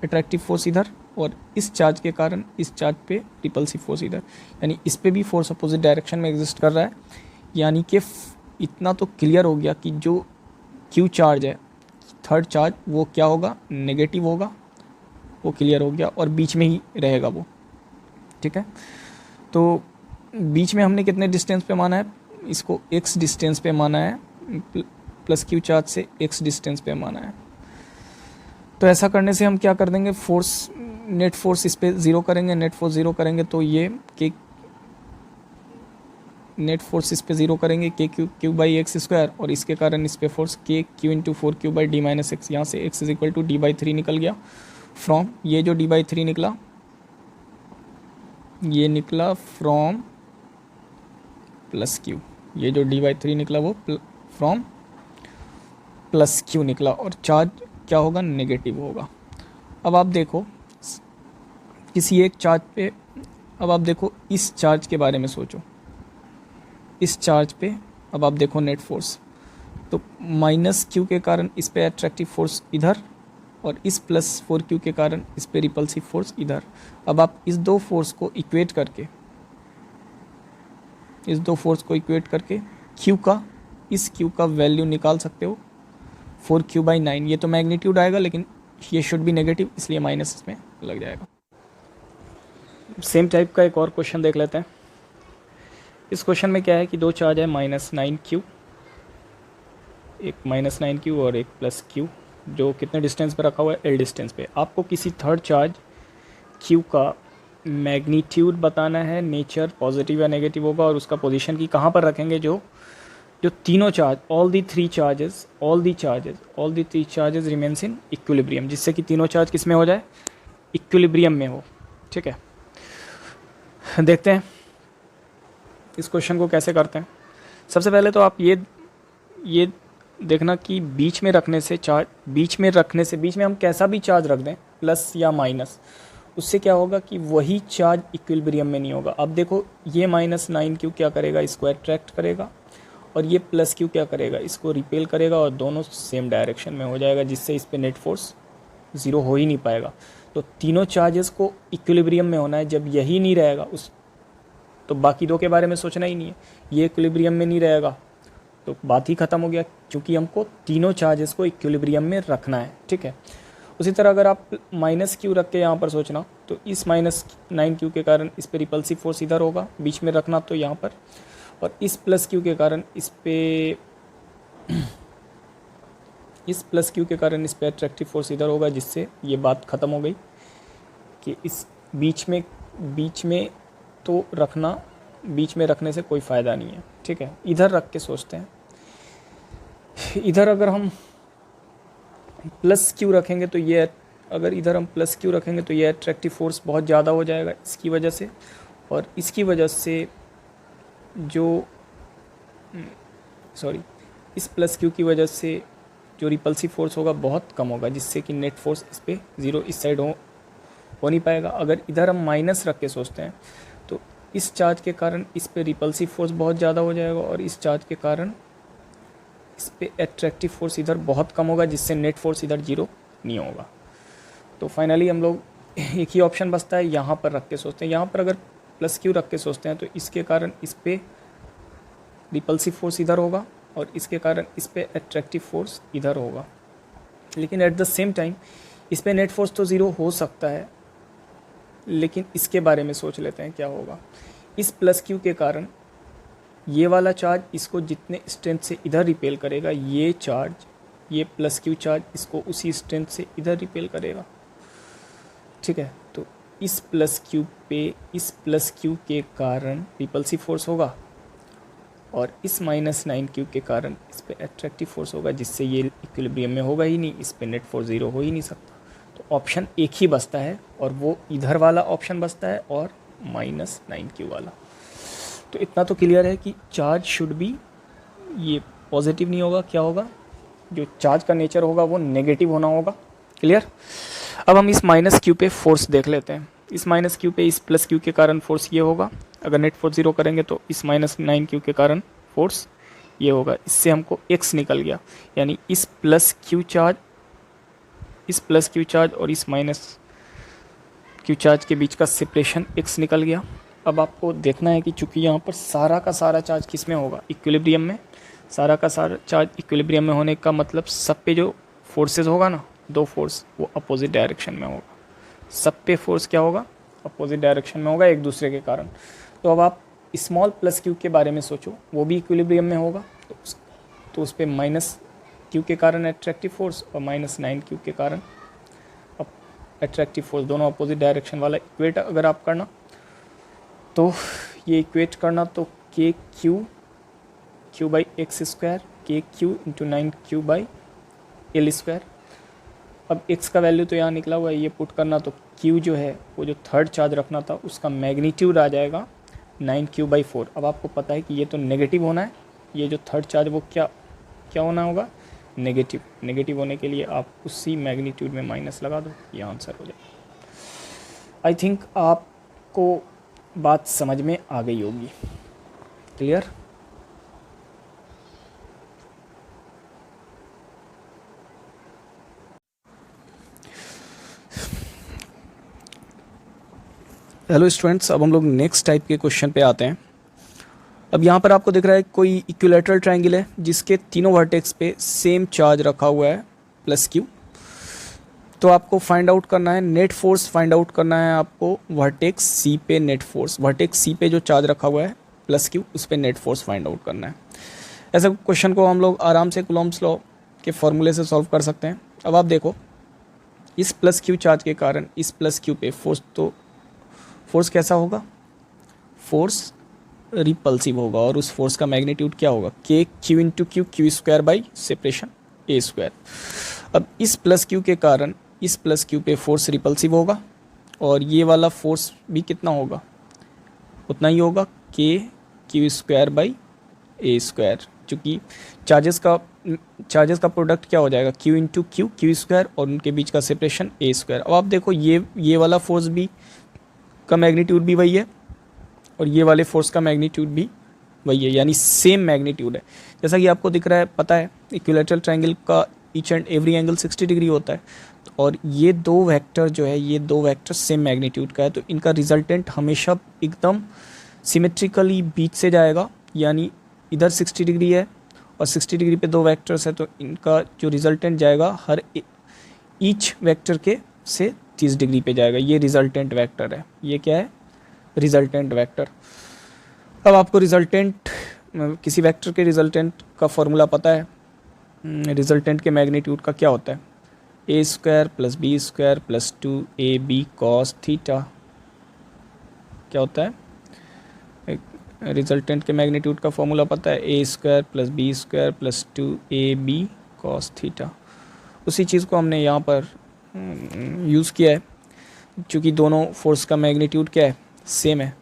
अट्रैक्टिव फोर्स इधर और इस चार्ज के कारण इस चार्ज पे रिपल्सिव फोर्स इधर, यानी इस पे भी फोर्स अपोजिट डायरेक्शन में एग्जिस्ट कर रहा है। यानी कि इतना तो क्लियर हो गया कि जो क्यू चार्ज है, थर्ड चार्ज, वो क्या होगा, नेगेटिव होगा, वो क्लियर हो गया और बीच में ही रहेगा वो। ठीक है, तो बीच में हमने कितने डिस्टेंस पे माना है, इसको x डिस्टेंस पे माना है, प्लस क्यू चार्ज से x डिस्टेंस पे माना है। तो ऐसा करने से हम क्या कर देंगे, फोर्स, नेट फोर्स इस पे 0 करेंगे, नेट फोर्स 0 करेंगे तो ये के नेट फोर्स इस पे 0 करेंगे k/x², और इसके कारण इस पे फोर्स kq/4q/d-x, यहाँ से x = d/3 निकल गया फ्रॉम, ये जो d/3 निकला, ये निकला फ्रॉम +q, ये जो d/3 निकला वो फ्रॉम +q निकला और चार्ज क्या होगा, नेगेटिव होगा। अब आप देखो किसी एक चार्ज पे, अब आप देखो इस चार्ज के बारे में सोचो, इस चार्ज पे अब आप देखो नेट फोर्स, तो -q के कारण इस पे अट्रैक्टिव फोर्स इधर और इस +4q के कारण इस पे रिपल्सिव फोर्स इधर। अब आप इस दो फोर्स को इक्वेट करके, इस q का वैल्यू निकाल सकते हो 4q/9, ये तो मैग्नीट्यूड आएगा लेकिन ये शुड भी नेगेटिव, इसलिए माइनस इसमें लग जाएगा। सेम टाइप का एक और क्वेश्चन देख लेते हैं। इस क्वेश्चन में क्या है कि दो चार्ज है -9q, एक -9q और एक +q, जो कितने डिस्टेंस पे रखा हुआ है, l डिस्टेंस पे। आपको किसी थर्ड चार्ज q का मैग्नीट्यूड बताना है, नेचर पॉजिटिव या नेगेटिव होगा, और उसका पोजीशन की कहाँ पर रखेंगे, जो तीनों charge, all the three charges remains in equilibrium, जिससे कि तीनों चार्ज किस में हो जाए, इक्विलिब्रियम में हो। ठीक है, देखते हैं इस क्वेश्चन को कैसे करते हैं। सबसे पहले तो आप ये देखना कि बीच में हम कैसा भी चार्ज रख दें, प्लस या माइनस, उससे क्या होगा कि वही चार्ज इक्विलिब्रियम में नहीं होगा। अब देखो ये -9q क्या करेगा, इसको अट्रैक्ट करेगा, और ये +q क्या करेगा, इसको रिपेल करेगा, और दोनों सेम डायरेक्शन में हो जाएगा, जिससे इस पे नेट फोर्स 0 हो ही नहीं पाएगा। तो तीनों चार्जेस को इक्विलिब्रियम में होना है, जब यही नहीं रहेगा तो बाकी दो के बारे में सोचना ही नहीं है। ये इक्विलिब्रियम में नहीं रहेगा तो बात ही ख़त्म हो गया, क्योंकि हमको तीनों चार्जेस को इक्विलिब्रियम में रखना है। ठीक है, उसी तरह अगर आप -q रख के यहाँ पर सोचना, तो इस -9q के कारण इस पे रिपल्सिव फोर्स इधर होगा, बीच में रखना तो यहाँ पर, और इस +q के कारण इस पे अट्रैक्टिव फोर्स इधर होगा, जिससे ये बात ख़त्म हो गई कि इस बीच में तो बीच में रखने से कोई फ़ायदा नहीं है। ठीक है, इधर रख के सोचते हैं। इधर अगर हम +q रखेंगे तो ये, अगर इधर हम +q रखेंगे तो ये अट्रैक्टिव फोर्स बहुत ज़्यादा हो जाएगा इसकी वजह से, और इसकी वजह से इस +q की वजह से जो रिपल्सिव फोर्स होगा बहुत कम होगा, जिससे कि नेट फोर्स इस पे 0 इस साइड हो नहीं पाएगा। अगर इधर हम माइनस रख के सोचते हैं तो इस चार्ज के कारण इस पे रिपल्सिव फोर्स बहुत ज़्यादा हो जाएगा, और इस चार्ज के कारण इस पे अट्रैक्टिव फोर्स इधर बहुत कम होगा, जिससे नेट फोर्स इधर 0 नहीं होगा। तो फाइनली हम लोग एक ही ऑप्शन बचता है, यहाँ पर रख के सोचते हैं। यहाँ पर अगर +q रख के सोचते हैं तो इसके कारण इस पे रिपल्सिव फोर्स इधर होगा, और इसके कारण इस पे अट्रैक्टिव फोर्स इधर होगा। लेकिन एट द सेम टाइम इस पे नेट फोर्स तो 0 हो सकता है, लेकिन इसके बारे में सोच लेते हैं क्या होगा। इस प्लस क्यू के कारण ये वाला चार्ज इसको जितने स्ट्रेंथ से इधर रिपेल करेगा, ये चार्ज, ये प्लस क्यू चार्ज इसको उसी स्ट्रेंथ से इधर रिपेल करेगा, ठीक है। तो इस प्लस क्यू पे इस प्लस क्यू के कारण रिपल्सिव फोर्स होगा और इस -9q के कारण इस पे एट्रैक्टिव फोर्स होगा, जिससे ये इक्विलिब्रियम में होगा ही नहीं, इस पे नेट फोर्स 0 हो ही नहीं सकता। तो ऑप्शन एक ही बचता है और वो इधर वाला ऑप्शन बचता है और -9q वाला। तो इतना तो क्लियर है कि चार्ज शुड बी, ये पॉजिटिव नहीं होगा, क्या होगा, जो चार्ज का नेचर होगा वो नेगेटिव होना होगा। क्लियर। अब हम इस -q पे फोर्स देख लेते हैं। इस -q पे इस प्लस q के कारण फोर्स ये होगा, अगर नेट फोर्स 0 करेंगे तो इस -9q के कारण फोर्स ये होगा। इससे हमको x निकल गया, यानी इस प्लस q चार्ज और इस -q चार्ज के बीच का सेपरेशन x निकल गया। अब आपको देखना है कि चूंकि यहाँ पर सारा का सारा चार्ज किस में होगा, इक्विलिब्रियम में। सारा का सारा चार्ज इक्विलिब्रियम में होने का मतलब सब पे जो फोर्सेस होगा ना, दो फोर्स, वो अपोजिट डायरेक्शन में होगा। सब पे फोर्स क्या होगा, अपोजिट डायरेक्शन में होगा एक दूसरे के कारण। तो अब आप स्मॉल प्लस क्यू के बारे में सोचो, वो भी इक्विलिब्रियम में होगा, तो उस पर -q के कारण एट्रैक्टिव फोर्स और -9q के कारण एट्रैक्टिव फोर्स, दोनों अपोजिट डायरेक्शन वाला इक्वेट अगर आप करना, तो ये इक्वेट करना, तो q/x², kq × 9q/L²। अब x का वैल्यू तो यहाँ निकला हुआ है, ये पुट करना, तो q जो है वो जो थर्ड चार्ज रखना था उसका मैग्नीट्यूड आ जाएगा 9q/4। अब आपको पता है कि ये तो नेगेटिव होना है, ये जो थर्ड चार्ज वो क्या होना होगा, नेगेटिव। नेगेटिव होने के लिए आप उसी मैग्नीट्यूड में माइनस लगा दो, ये आंसर हो जाएगा। आई थिंक आपको बात समझ में आ गई होगी। क्लियर। हेलो स्टूडेंट्स, अब हम लोग नेक्स्ट टाइप के क्वेश्चन पे आते हैं। अब यहाँ पर आपको दिख रहा है कोई इक्विलैटरल ट्रायंगल है जिसके तीनों वर्टेक्स पे सेम चार्ज रखा हुआ है +q। तो आपको फाइंड आउट करना है नेट फोर्स, फाइंड आउट करना है आपको वर्टेक्स c पे नेट फोर्स। वर्टेक्स c पे जो चार्ज रखा हुआ है +q, उस पे नेट फोर्स फाइंड आउट करना है। ऐसे क्वेश्चन को हम लोग आराम से कूलॉम्स लॉ के फॉर्मूले से सॉल्व कर सकते हैं। अब आप देखो, इस +q चार्ज के कारण इस +q पे फोर्स, तो फोर्स कैसा होगा, फोर्स रिपल्सिव होगा, और उस फोर्स का मैग्नीट्यूड क्या होगा, k q × q² by separation a²। अब इस +q के कारण इस +q पे फोर्स रिपल्सिव होगा, और ये वाला फोर्स भी कितना होगा, उतना ही होगा, k q² बाई a²। चूँकि चार्जेस का प्रोडक्ट क्या हो जाएगा, q × q² और उनके बीच का सेपरेशन a²। अब आप देखो, ये वाला फोर्स भी का मैग्नीट्यूड भी वही है और ये वाले फोर्स का मैग्नीट्यूड भी वही है, यानी सेम मैग्नीट्यूड है। जैसा कि आपको दिख रहा है, पता है इक्विलैटरल ट्रायंगल का each and every angle 60 degree होता है, और ये दो वेक्टर जो है, ये दो वेक्टर सेम मैग्नीट्यूड का है, तो इनका रिजल्टेंट हमेशा एकदम सिमेट्रिकली बीच से जाएगा, यानी इधर 60 डिग्री है और 60 डिग्री पे दो वेक्टर्स है, तो इनका जो रिजल्टेंट जाएगा हर ईच वेक्टर के से 30 डिग्री पे जाएगा। ये रिजल्टेंट वेक्टर है, ये क्या है, रिजल्टेंट वेक्टर। अब आपको रिजल्टेंट, किसी वेक्टर के रिजल्टेंट का फॉर्मूला पता है, रिजल्टेंट के मैग्नीट्यूड का क्या होता है, a² + b² + 2ab cos theta. क्या होता है, रिजल्टेंट के मैग्नीट्यूड का फॉर्मूला पता है, a² + b² + 2ab cos theta. उसी चीज़ को हमने यहाँ पर यूज़ किया है, क्योंकि दोनों फोर्स का मैग्नीट्यूड क्या है, सेम है,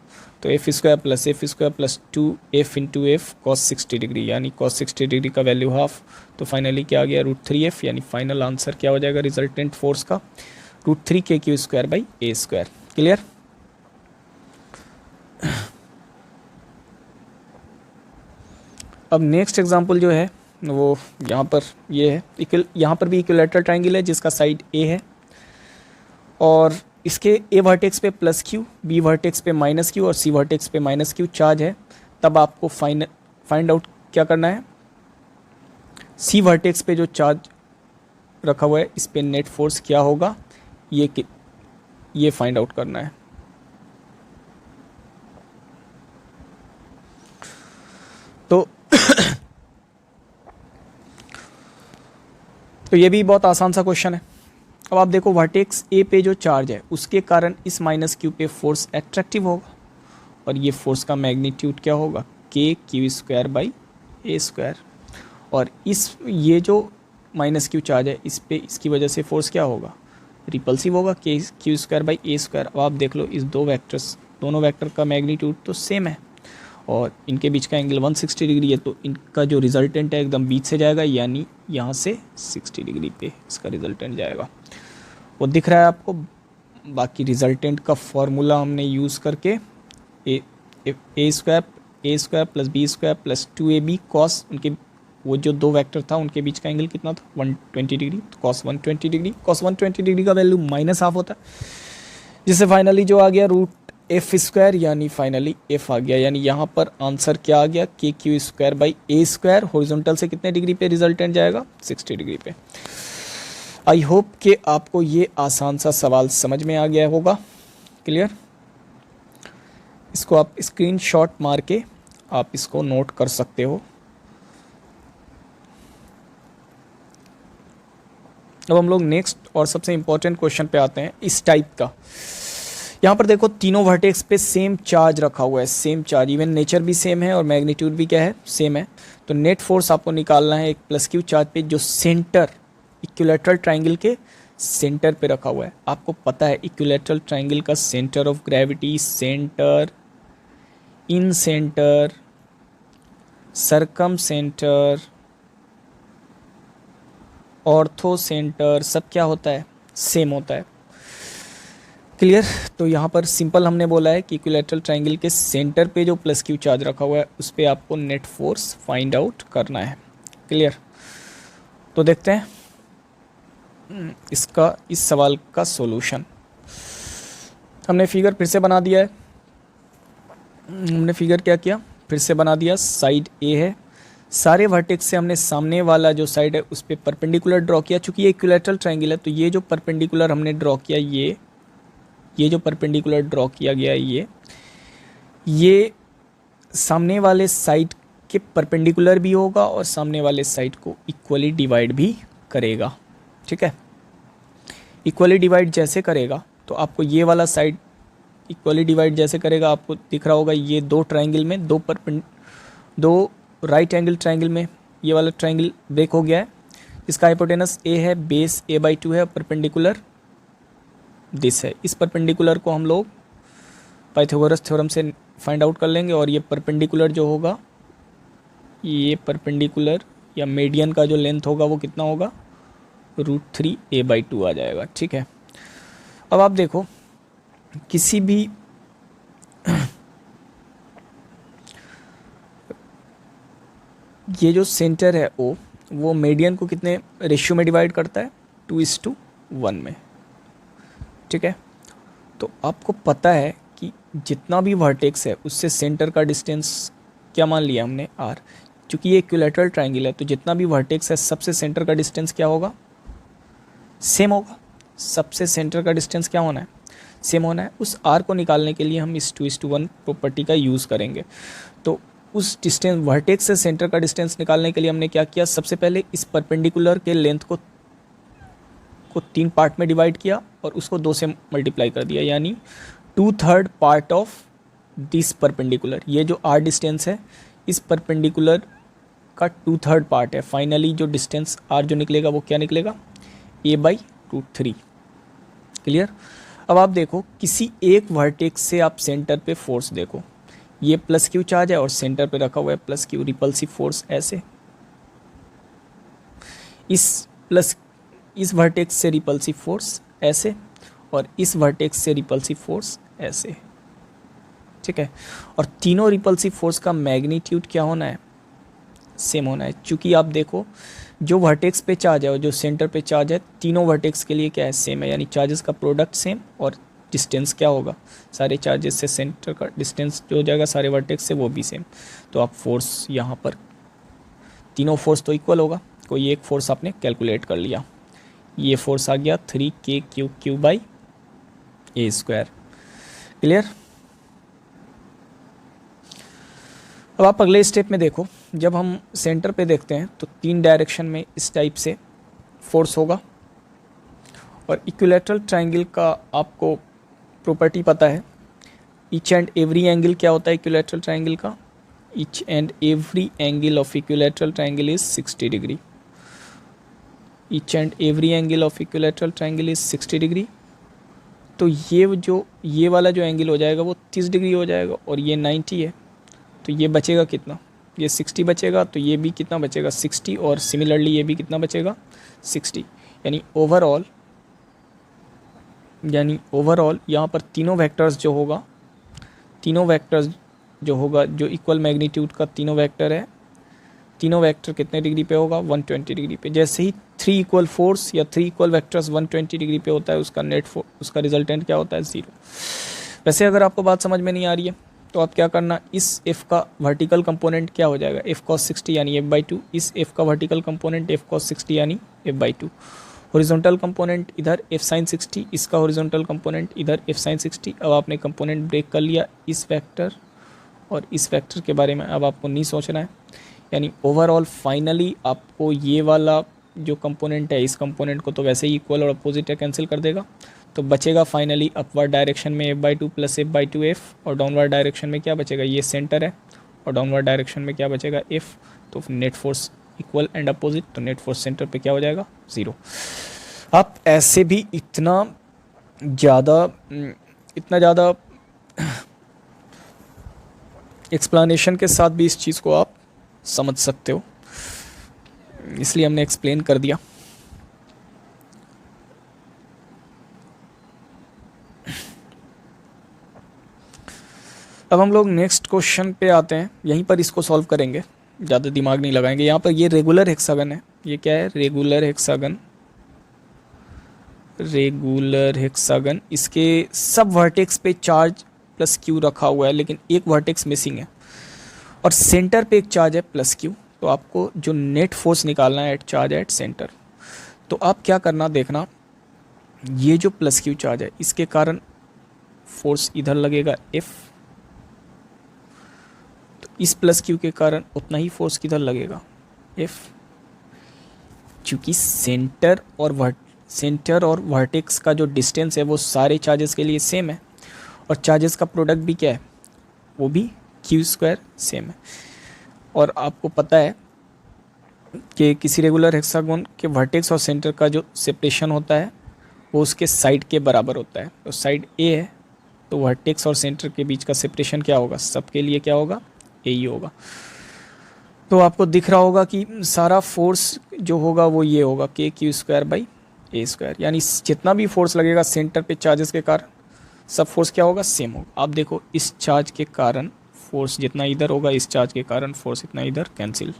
तो f² + f² + 2f × f cos 60 degree, यानी cos 60 डिग्री का वैल्यू हाफ। तो फाइनली क्या आ गया, √3f, यानी फाइनल आंसर क्या हो जाएगा रिजल्टेंट फोर्स का, √3 kq² बाई a²। क्लियर। अब नेक्स्ट एग्जांपल जो है वो यहाँ पर ये है, यहाँ पर भी इक्विलैटरल ट्रायंगल है जिसका साइड a है, और इसके a वर्टेक्स पे +q, b वर्टेक्स पे -q और c वर्टेक्स पे -q चार्ज है। तब आपको फाइंड आउट क्या करना है, c वर्टेक्स पे जो चार्ज रखा हुआ है इस पे नेट फोर्स क्या होगा, ये फाइंड आउट करना है। तो तो ये भी बहुत आसान सा क्वेश्चन है। अब आप देखो वर्टेक्स ए पे जो चार्ज है उसके कारण इस माइनस क्यू पे फोर्स एट्रैक्टिव होगा, और ये फोर्स का मैग्नीट्यूड क्या होगा, K Q square by A square. और ये जो माइनस क्यू चार्ज है इस पे इसकी वजह से फोर्स क्या होगा, रिपल्सिव होगा, K Q square by A square. अब आप देख लो इस दोनों वेक्टर का मैग्नीट्यूड तो सेम है और इनके बीच का एंगल 160 डिग्री है, तो इनका जो रिजल्टेंट है एकदम बीच से जाएगा, यानी यहाँ से 60 डिग्री पे इसका रिजल्टेंट जाएगा। वो दिख रहा है आपको। बाकी रिजल्टेंट का फॉर्मूला हमने यूज़ करके A square plus B square plus 2ab cos, उनके वो जो दो वेक्टर था उनके बीच का एंगल कितना था 120 डिग्री, तो कॉस 120 डिग्री। कॉस 120 डिग्री का वैल्यू -1/2 होता है, जिससे फाइनली जो आ गया रूट एफ स्क्वायर, यानी फाइनली एफ आ गया। यानी यहाँ पर आंसर क्या आ गया, के Q square by A square. Horizontal से कितने डिग्री पे रिजल्टेंट जाएगा, 60 डिग्री पे। आई होप कि आपको ये आसान सा सवाल समझ में आ गया होगा। क्लियर? इसको आप स्क्रीनशॉट मार के आप इसको नोट कर सकते हो। अब हम लोग नेक्स्ट और सबसे इंपॉर्टेंट क्वेश्चन पे आते हैं इस टाइप का। यहाँ पर देखो तीनों वर्टेक्स पे सेम चार्ज रखा हुआ है, सेम चार्ज, इवन नेचर भी सेम है और मैग्नीट्यूड भी क्या है, सेम है। तो नेट फोर्स आपको निकालना है एक प्लस क्यू चार्ज पे जो सेंटर इक्विलैटरल ट्रायंगल के सेंटर पे रखा हुआ है। आपको पता है इक्विलैटरल ट्रायंगल का centre of gravity, centre, incentre, circumcentre, orthocentre, सब क्या होता है, सेम होता है। क्लियर? तो यहाँ पर सिंपल हमने बोला है कि इक्विलैटरल ट्रायंगल के सेंटर पे जो प्लस क्यू चार्ज रखा हुआ है उस पर आपको नेट फोर्स फाइंड आउट करना है। क्लियर? तो देखते हैं इस सवाल का सॉल्यूशन। हमने फिगर फिर से बना दिया है। हमने फिगर क्या किया, फिर से बना दिया। साइड ए है, सारे वर्टेक्स से हमने सामने वाला जो साइड है उस पर परपेंडिकुलर ड्रॉ किया। चूंकि ये इक्विलैटरल ट्रायंगल है तो ये जो परपेंडिकुलर हमने ड्रॉ किया, ये जो परपेंडिकुलर ड्रॉ किया गया है ये सामने वाले साइड के परपेंडिकुलर भी होगा और सामने वाले साइड को इक्वली डिवाइड भी करेगा। ठीक है? इक्वली डिवाइड जैसे करेगा तो आपको ये वाला साइड इक्वली डिवाइड जैसे करेगा, आपको दिख रहा होगा ये दो ट्रायंगल में, दो राइट एंगल ट्रायंगल में ये वाला ट्रायंगल ब्रेक हो गया है। इसका हाइपोटेनस ए है, बेस a/2 है, परपेंडिकुलर दिस है। इस परपेंडिकुलर को हम लोग पाइथागोरस थ्योरम से फाइंड आउट कर लेंगे और ये परपेंडिकुलर जो होगा, ये परपेंडिकुलर या मीडियन का जो लेंथ होगा वो कितना होगा, √3a/2 आ जाएगा। ठीक है? अब आप देखो किसी भी ये जो सेंटर है ओ, वो मीडियन को कितने रेशियो में डिवाइड करता है, 2:1 में। ठीक है? तो आपको पता है कि जितना भी वर्टेक्स है उससे सेंटर का डिस्टेंस क्या मान लिया हमने, r। चूँकि ये इक्विलैटरल ट्रायंगल है तो जितना भी वर्टेक्स है सबसे सेंटर का डिस्टेंस क्या होगा, सेम होगा। सबसे सेंटर का डिस्टेंस क्या होना है, सेम होना है। उस r को निकालने के लिए हम इस 2:1 प्रॉपर्टी का यूज़ करेंगे। तो उस डिस्टेंस वर्टेक्स से सेंटर का डिस्टेंस निकालने के लिए हमने क्या किया, सबसे पहले इस परपेंडिकुलर के लेंथ को 3 पार्ट में डिवाइड किया और उसको 2 से मल्टीप्लाई कर दिया, यानी 2/3 पार्ट ऑफ दिस परपेंडिकुलर। ये जो r डिस्टेंस है इस परपेंडिकुलर का 2/3 पार्ट है। फाइनली जो डिस्टेंस r जो निकलेगा वो क्या निकलेगा, a/√3। क्लियर? अब आप देखो किसी एक वर्टेक्स से आप सेंटर पे फोर्स देखो, ये प्लस क्यू चार्ज है और सेंटर पे रखा हुआ है प्लस क्यू, रिपल्सिव फोर्स ऐसे। इस वर्टेक्स से रिपल्सिव फोर्स ऐसे और इस वर्टेक्स से रिपल्सिव फोर्स ऐसे। ठीक है? और तीनों रिपल्सिव फोर्स का मैग्नीट्यूड क्या होना है, सेम होना है। चूँकि आप देखो जो वर्टेक्स पे चार्ज है और जो सेंटर पे चार्ज है, तीनों वर्टेक्स के लिए क्या है, सेम है। यानी चार्जेस का प्रोडक्ट सेम और डिस्टेंस क्या होगा, सारे चार्जेस से सेंटर का डिस्टेंस जो हो जाएगा सारे वर्टेक्स से वो भी सेम। तो आप फोर्स यहाँ पर तीनों फोर्स तो इक्वल होगा, कोई एक फोर्स आपने कैलकुलेट कर लिया, ये फोर्स आ गया 3k⁴/a²। क्लियर? अब आप अगले स्टेप में देखो, जब हम सेंटर पे देखते हैं तो 3 डायरेक्शन में इस टाइप से फोर्स होगा। और इक्विलैटरल ट्रायंगल का आपको प्रॉपर्टी पता है, ईच एंड एवरी एंगल क्या होता है इक्विलैटरल ट्रायंगल का, each and every angle of equilateral triangle is 60 degree. Each and every angle of equilateral triangle is 60 degree. तो ये वाला जो एंगल हो जाएगा वो 30 डिग्री हो जाएगा और ये 90 है, तो ये बचेगा कितना, ये 60 बचेगा, तो ये भी कितना बचेगा 60, और सिमिलरली ये भी कितना बचेगा 60। यानी ओवरऑल यहाँ पर तीनों वेक्टर्स जो होगा जो इक्वल मैग्नीट्यूड का तीनों वेक्टर है, तीनों वेक्टर कितने डिग्री पे होगा 120 डिग्री पे। जैसे ही 3 इक्वल फोर्स या 3 इक्वल वेक्टर्स 120 डिग्री पे होता है, उसका रिजल्टेंट क्या होता है 0। वैसे अगर आपको बात समझ में नहीं आ रही है तो आप क्या करना, इस f का वर्टिकल कंपोनेंट क्या हो जाएगा f cos 60 यानी f/2, इस f का वर्टिकल कंपोनेंट f cos 60 यानी f/2। हॉरिजॉन्टल कंपोनेंट इधर f sin 60, इसका हॉरिजॉन्टल कंपोनेंट इधर f sin 60। अब आपने कंपोनेंट ब्रेक कर लिया, इस वेक्टर और इस वेक्टर के बारे में अब आपको नहीं सोचना है। यानी ओवरऑल फाइनली आपको ये वाला जो कंपोनेंट है, इस कंपोनेंट को तो वैसे ही इक्वल और अपोजिट है, कैंसिल कर देगा, तो बचेगा फाइनली अपवर्ड डायरेक्शन में f/2 प्लस f/2f, और डाउनवर्ड डायरेक्शन में क्या बचेगा, ये सेंटर है, और डाउनवर्ड डायरेक्शन में क्या बचेगा f। तो net force equal and opposite, तो नेट फोर्स सेंटर पे क्या हो जाएगा 0। आप ऐसे भी इतना ज़्यादा एक्सप्लेनेशन के साथ भी इस चीज़ को आप समझ सकते हो, इसलिए हमने एक्सप्लेन कर दिया। अब हम लोग नेक्स्ट क्वेश्चन पे आते हैं, यहीं पर इसको सॉल्व करेंगे, ज़्यादा दिमाग नहीं लगाएंगे। यहाँ पर ये रेगुलर हेक्सागन है, ये क्या है रेगुलर हेक्सागन। इसके सब वर्टेक्स पे चार्ज प्लस क्यू रखा हुआ है, लेकिन एक वर्टेक्स मिसिंग है, और सेंटर पे एक चार्ज है प्लस क्यू। तो आपको जो नेट फोर्स निकालना है एट चार्ज एट सेंटर, तो आप क्या करना देखना, ये जो प्लस क्यू चार्ज है इसके कारण फोर्स इधर लगेगा F, तो इस प्लस क्यू के कारण उतना ही फोर्स किधर लगेगा F, क्योंकि सेंटर और वर्टेक्स का जो डिस्टेंस है वो सारे चार्जेस के लिए सेम है, और चार्जेस का प्रोडक्ट भी क्या है, वो भी q² सेम है। और आपको पता है कि किसी रेगुलर हेक्सागोन के वर्टेक्स और सेंटर का जो सेपरेशन होता है वो उसके साइड के बराबर होता है। तो साइड A है, तो वर्टेक्स और सेंटर के बीच का सेपरेशन क्या होगा, सबके लिए क्या होगा, A ही होगा। तो आपको दिख रहा होगा कि सारा फोर्स जो होगा वो ये होगा kq²/a², यानी जितना भी फोर्स लगेगा सेंटर पे चार्जेस के कारण, सब फोर्स क्या होगा, सेम होगा। आप देखो इस चार्ज के कारण फोर्स जितना इधर होगा, इस चार्ज के कारण फोर्स इतना इधर, कैंसिल।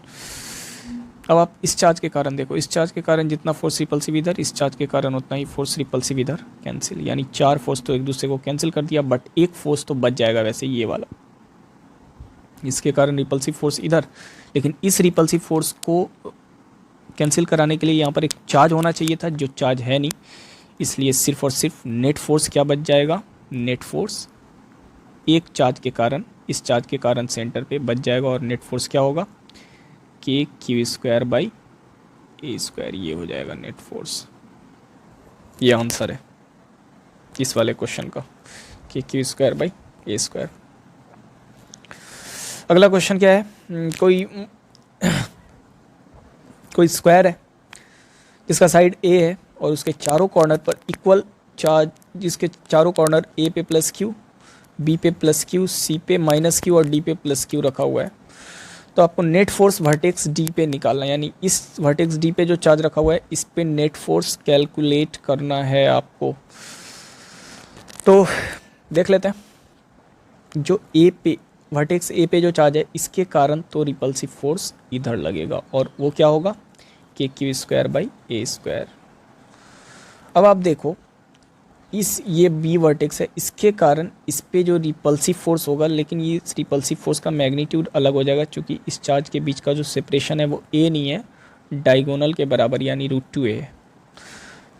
अब आप इस चार्ज के कारण देखो, इस चार्ज के कारण जितना फोर्स रिपल्सिव इधर, इस चार्ज के कारण उतना ही फोर्स रिपल्सिव इधर, कैंसिल। यानी 4 फोर्स तो एक दूसरे को कैंसिल कर दिया, बट एक फोर्स तो बच जाएगा वैसे, ये वाला, इसके कारण रिपल्सिव फोर्स इधर। लेकिन इस रिपल्सिव फोर्स को कैंसिल कराने के लिए यहाँ पर एक चार्ज होना चाहिए था, जो चार्ज है नहीं, इसलिए सिर्फ और सिर्फ नेट फोर्स क्या बच जाएगा, नेट फोर्स एक चार्ज के कारण, इस चार्ज के कारण सेंटर पे बच जाएगा, और नेट फोर्स क्या होगा kq²/a², ये हो जाएगा नेट फोर्स। ये आंसर है इस वाले क्वेश्चन का, kq²/a²। अगला क्वेश्चन क्या है, कोई स्क्वायर है जिसका साइड A है और उसके चारों कॉर्नर पर इक्वल चार्ज, जिसके चारों कॉर्नर A पे प्लस क्यू, B पे प्लस क्यू, C पे माइनस क्यू और D पे प्लस क्यू रखा हुआ है। तो आपको नेट फोर्स वर्टेक्स D पे निकालना है, यानी इस वर्टेक्स D पे जो चार्ज रखा हुआ है इस पे नेट फोर्स कैलकुलेट करना है आपको। तो देख लेते हैं, जो A पे वर्टेक्स A पे जो चार्ज है इसके कारण तो रिपल्सिव फोर्स इधर लगेगा, और वो क्या होगा kq²/a²। अब आप देखो ये B वर्टेक्स है, इसके कारण इस पे जो रिपल्सिव फोर्स होगा, लेकिन ये रिपल्सिव फोर्स का मैग्नीट्यूड अलग हो जाएगा, क्योंकि इस चार्ज के बीच का जो सेपरेशन है वो A नहीं है, डायगोनल के बराबर, यानी √2a है।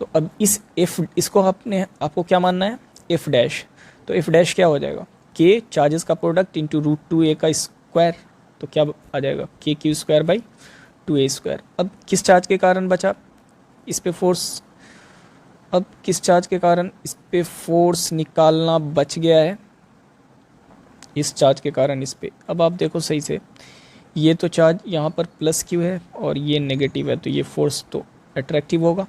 तो अब इस इसको आपको क्या मानना है, f'। तो f' क्या हो जाएगा, k चार्जेस का प्रोडक्ट इंटू √2a का स्क्वायर, तो क्या आ जाएगा, के Q square by 2a square. अब किस चार्ज के कारण बचा इस पे फोर्स, अब किस चार्ज के कारण इस पे फोर्स निकालना बच गया है, इस चार्ज के कारण इस पे। अब आप देखो सही से, ये तो चार्ज यहाँ पर प्लस क्यू है और ये नेगेटिव है, तो ये फोर्स तो अट्रैक्टिव होगा,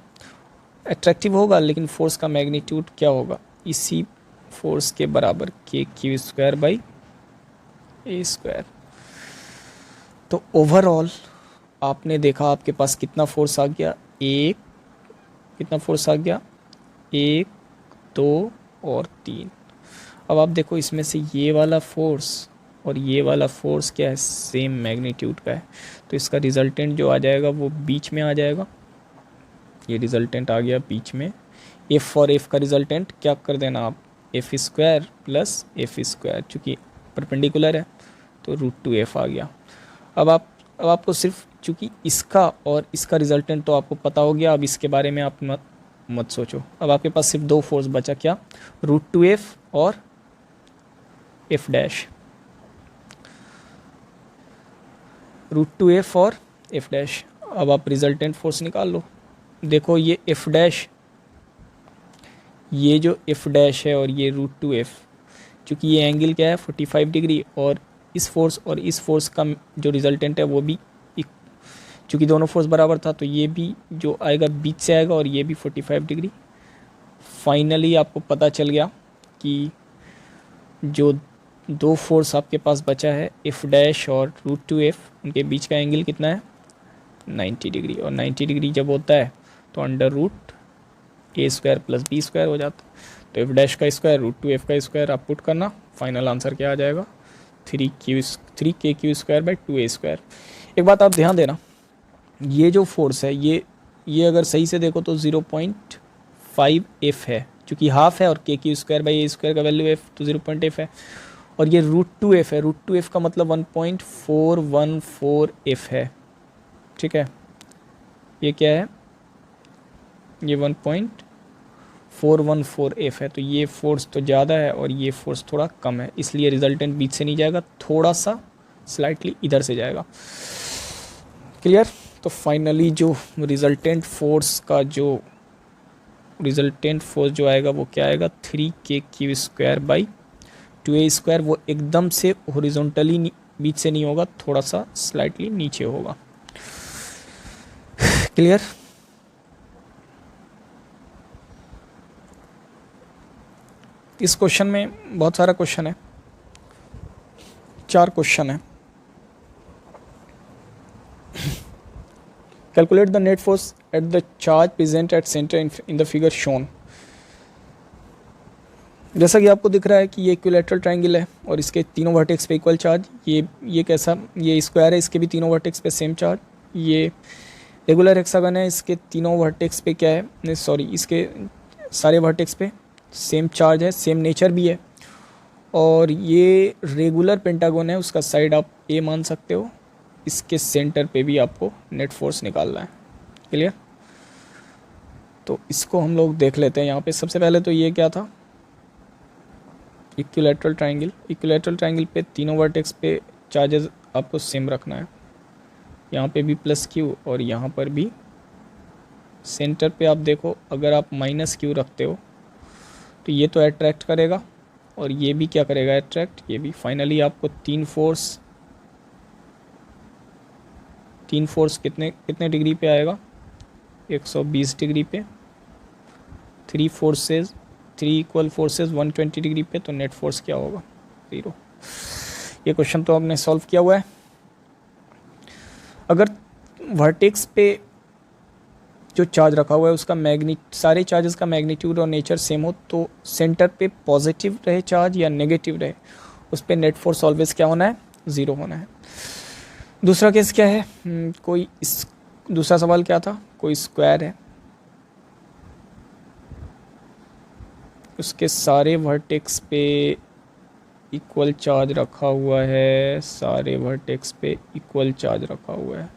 अट्रैक्टिव होगा, लेकिन फोर्स का मैग्नीट्यूड क्या होगा, इसी फोर्स के बराबर के Q square by A square. तो ओवरऑल आपने देखा आपके पास कितना फोर्स आ गया, एक, कितना फोर्स आ गया, 1 2 और 3। अब आप देखो इसमें से ये वाला फोर्स और ये वाला फोर्स क्या है, सेम मैग्नीट्यूड का है, तो इसका रिजल्टेंट जो आ जाएगा वो बीच में आ जाएगा, ये रिजल्टेंट आ गया बीच में। एफ और एफ का रिजल्टेंट क्या कर देना आप, F square plus F square, चूँकि परपेंडिकुलर है तो √2f आ गया। अब आपको सिर्फ चूँकि इसका और इसका रिजल्टेंट तो आपको पता हो गया, अब इसके बारे में आप मत सोचो। अब आपके पास सिर्फ दो फोर्स बचा, क्या, √2f और f डैश, √2f और f डैश। अब आप रिजल्टेंट फोर्स निकाल लो। देखो ये f डैश, ये जो f डैश है और ये √2f, चूँकि ये एंगल क्या है 45 डिग्री, और इस फोर्स का जो रिजल्टेंट है वो भी, चूँकि दोनों फोर्स बराबर था तो ये भी जो आएगा बीच से आएगा और ये भी 45 डिग्री। फाइनली आपको पता चल गया कि जो दो फोर्स आपके पास बचा है f डैश और √2f, उनके बीच का एंगल कितना है 90 डिग्री, और 90 डिग्री जब होता है तो √a square plus b square हो जाता है। तो f डैश का स्क्वायर √2f का स्क्वायर आप पुट करना, फाइनल आंसर क्या आ जाएगा, 3k square by 2a square. एक बात आप ध्यान देना, ये जो फोर्स है ये अगर सही से देखो तो 0.5f है, चूँकि हाफ है और k square by a square का वैल्यू f, तो 0.f है, और ये √2f है, √2f का मतलब 1.414f है, ठीक है, ये क्या है, ये 1.414f है, तो ये फोर्स तो ज़्यादा है और ये फोर्स थोड़ा कम है, इसलिए रिजल्टेंट बीच से नहीं जाएगा, थोड़ा सा स्लाइटली इधर से जाएगा। क्लियर। तो फाइनली जो रिजल्टेंट फोर्स जो आएगा वो क्या आएगा, 3k square by 2a square. वो एकदम से हॉरिजॉन्टली बीच से नहीं होगा, थोड़ा सा स्लाइटली नीचे होगा। क्लियर। इस क्वेश्चन में बहुत सारा क्वेश्चन है, 4 क्वेश्चन है। Calculate the net force at the charge present at centre in the figure shown. जैसा कि आपको दिख रहा है कि ये इक्विलैटरल ट्रायंगल है और इसके तीनों वर्टेक्स पे इक्वल चार्ज, ये कैसा, ये स्क्वायर है, इसके भी तीनों वर्टेक्स पे सेम चार्ज। ये रेगुलर हेक्सागन है, इसके तीनों वर्टेक्स पे क्या है, सॉरी, इसके सारे वर्टेक्स पे सेम चार्ज है, सेम नेचर भी है। और ये रेगुलर पेंटागन है, उसका साइड आप ए मान सकते हो। इसके सेंटर पे भी आपको नेट फोर्स निकालना है। क्लियर। तो इसको हम लोग देख लेते हैं। यहाँ पे सबसे पहले तो ये क्या था, इक्विलैटरल ट्रायंगल। इक्विलैटरल ट्रायंगल पे तीनों वर्टेक्स पे चार्जेस आपको सेम रखना है। यहाँ पे भी +q और यहाँ पर भी सेंटर पे आप देखो, अगर आप -q रखते हो तो ये तो अट्रैक्ट करेगा और ये भी क्या करेगा, अट्रैक्ट, ये भी। फाइनली आपको तीन फोर्स कितने डिग्री पे आएगा, 120 डिग्री पे। 3 इक्वल फोर्सेस 120 डिग्री पे, तो नेट फोर्स क्या होगा, 0। ये क्वेश्चन तो आपने सॉल्व किया हुआ है। अगर वर्टेक्स पे जो चार्ज रखा हुआ है उसका सारे चार्जेस का मैग्नीट्यूड और नेचर सेम हो, तो सेंटर पे पॉजिटिव रहे चार्ज या नेगेटिव रहे, उस पर नेट फोर्स ऑलवेज क्या होना है, 0 होना है। दूसरा केस क्या है, दूसरा सवाल क्या था, कोई स्क्वायर है, उसके सारे वर्टेक्स पे इक्वल चार्ज रखा हुआ है, सारे वर्टेक्स पे इक्वल चार्ज रखा हुआ है,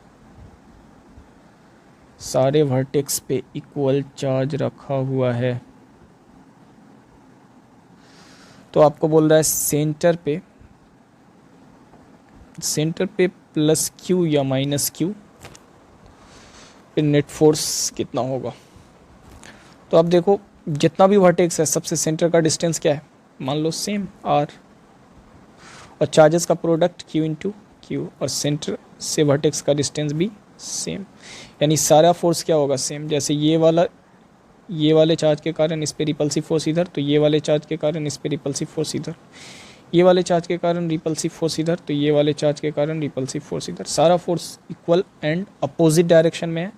सारे वर्टेक्स पे इक्वल चार्ज रखा हुआ है। तो आपको बोल रहा है सेंटर पे सेंटर पे प्लस क्यू या माइनस क्यू, फिर नेट फोर्स कितना होगा। तो अब देखो जितना भी वर्टेक्स है सबसे सेंटर का डिस्टेंस क्या है, मान लो सेम आर, और चार्जेस का प्रोडक्ट क्यू इंटू क्यू, और सेंटर से वर्टेक्स का डिस्टेंस भी सेम, यानी सारा फोर्स क्या होगा सेम। जैसे ये वाले चार्ज के कारण इस पे रिपल्सिव फोर्स इधर, तो ये वाले चार्ज के कारण इस पे रिपल्सिव फोर्स इधर, ये वाले चार्ज के कारण रिपल्सिव फोर्स इधर, तो ये वाले चार्ज के कारण रिपल्सिव फोर्स इधर। सारा force equal and opposite direction में है,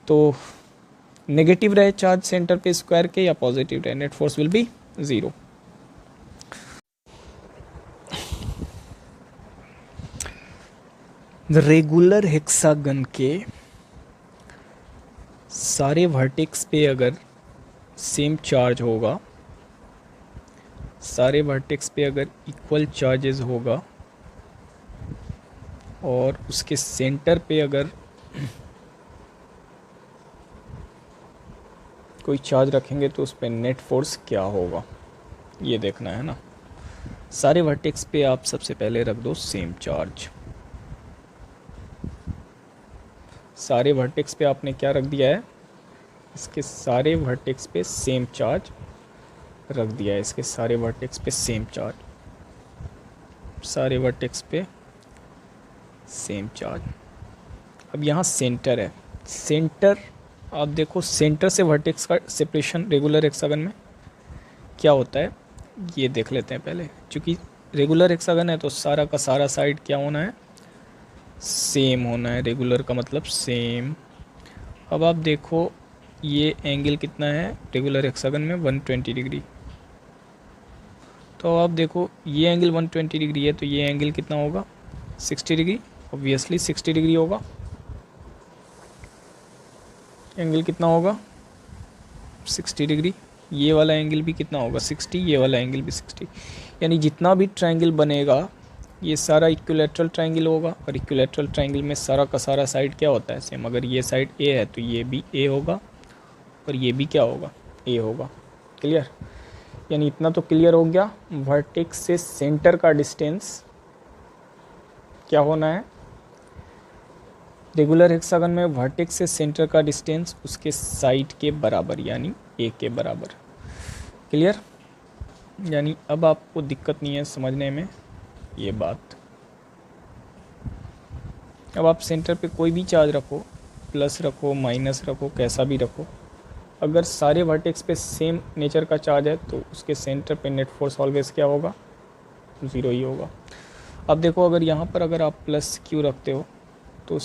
तो नेगेटिव रहे चार्ज सेंटर पे स्क्वायर के या पॉजिटिव रहे, net force will be 0। Regular hexagon के सारे वर्टेक्स पे अगर सेम चार्ज होगा, सारे वर्टेक्स पे अगर इक्वल चार्जेस होगा, और उसके सेंटर पे अगर कोई चार्ज रखेंगे तो उस पर नेट फोर्स क्या होगा, ये देखना है ना। सारे वर्टेक्स पे आप सबसे पहले रख दो सेम चार्ज। सारे वर्टेक्स पे आपने क्या रख दिया है, इसके सारे वर्टेक्स पे सेम चार्ज रख दिया है, इसके सारे वर्टेक्स पे सेम चार्ज, सारे वर्टेक्स पे सेम चार्ज। अब यहाँ सेंटर है, सेंटर आप देखो, सेंटर से वर्टेक्स का सेपरेशन रेगुलर हेक्सागन में क्या होता है ये देख लेते हैं पहले। क्योंकि रेगुलर हेक्सागन है तो सारा का सारा साइड क्या होना है, सेम होना है। रेगुलर का मतलब सेम। अब आप देखो ये एंगल कितना है रेगुलर हेक्सागन में, 120 डिग्री। तो आप देखो ये एंगल 120 डिग्री है, तो ये एंगल कितना होगा 60 डिग्री, ऑब्वियसली 60 डिग्री होगा। एंगल कितना होगा 60 डिग्री। ये वाला एंगल भी कितना होगा 60, ये वाला एंगल भी 60। यानी जितना भी ट्रायंगल बनेगा ये सारा इक्विलैटरल ट्रायंगल होगा, और इक्विलैटरल ट्रायंगल में सारा का सारा साइड क्या होता है सेम। अगर ये साइड ए है तो ये भी ए होगा, और ये भी क्या होगा ए होगा। क्लियर, यानी इतना तो क्लियर हो गया। वर्टेक्स से सेंटर का डिस्टेंस क्या होना है, रेगुलर हेक्सागन में वर्टेक्स से सेंटर का डिस्टेंस उसके साइड के बराबर, यानी ए के बराबर। क्लियर, यानी अब आपको दिक्कत नहीं है समझने में ये बात। अब आप सेंटर पे कोई भी चार्ज रखो, प्लस रखो माइनस रखो कैसा भी रखो, अगर सारे वर्टेक्स पे सेम नेचर का चार्ज है तो उसके सेंटर पे नेट फोर्स ऑलवेज क्या होगा 0 ही होगा। अब देखो अगर यहाँ पर अगर आप प्लस क्यू रखते हो तो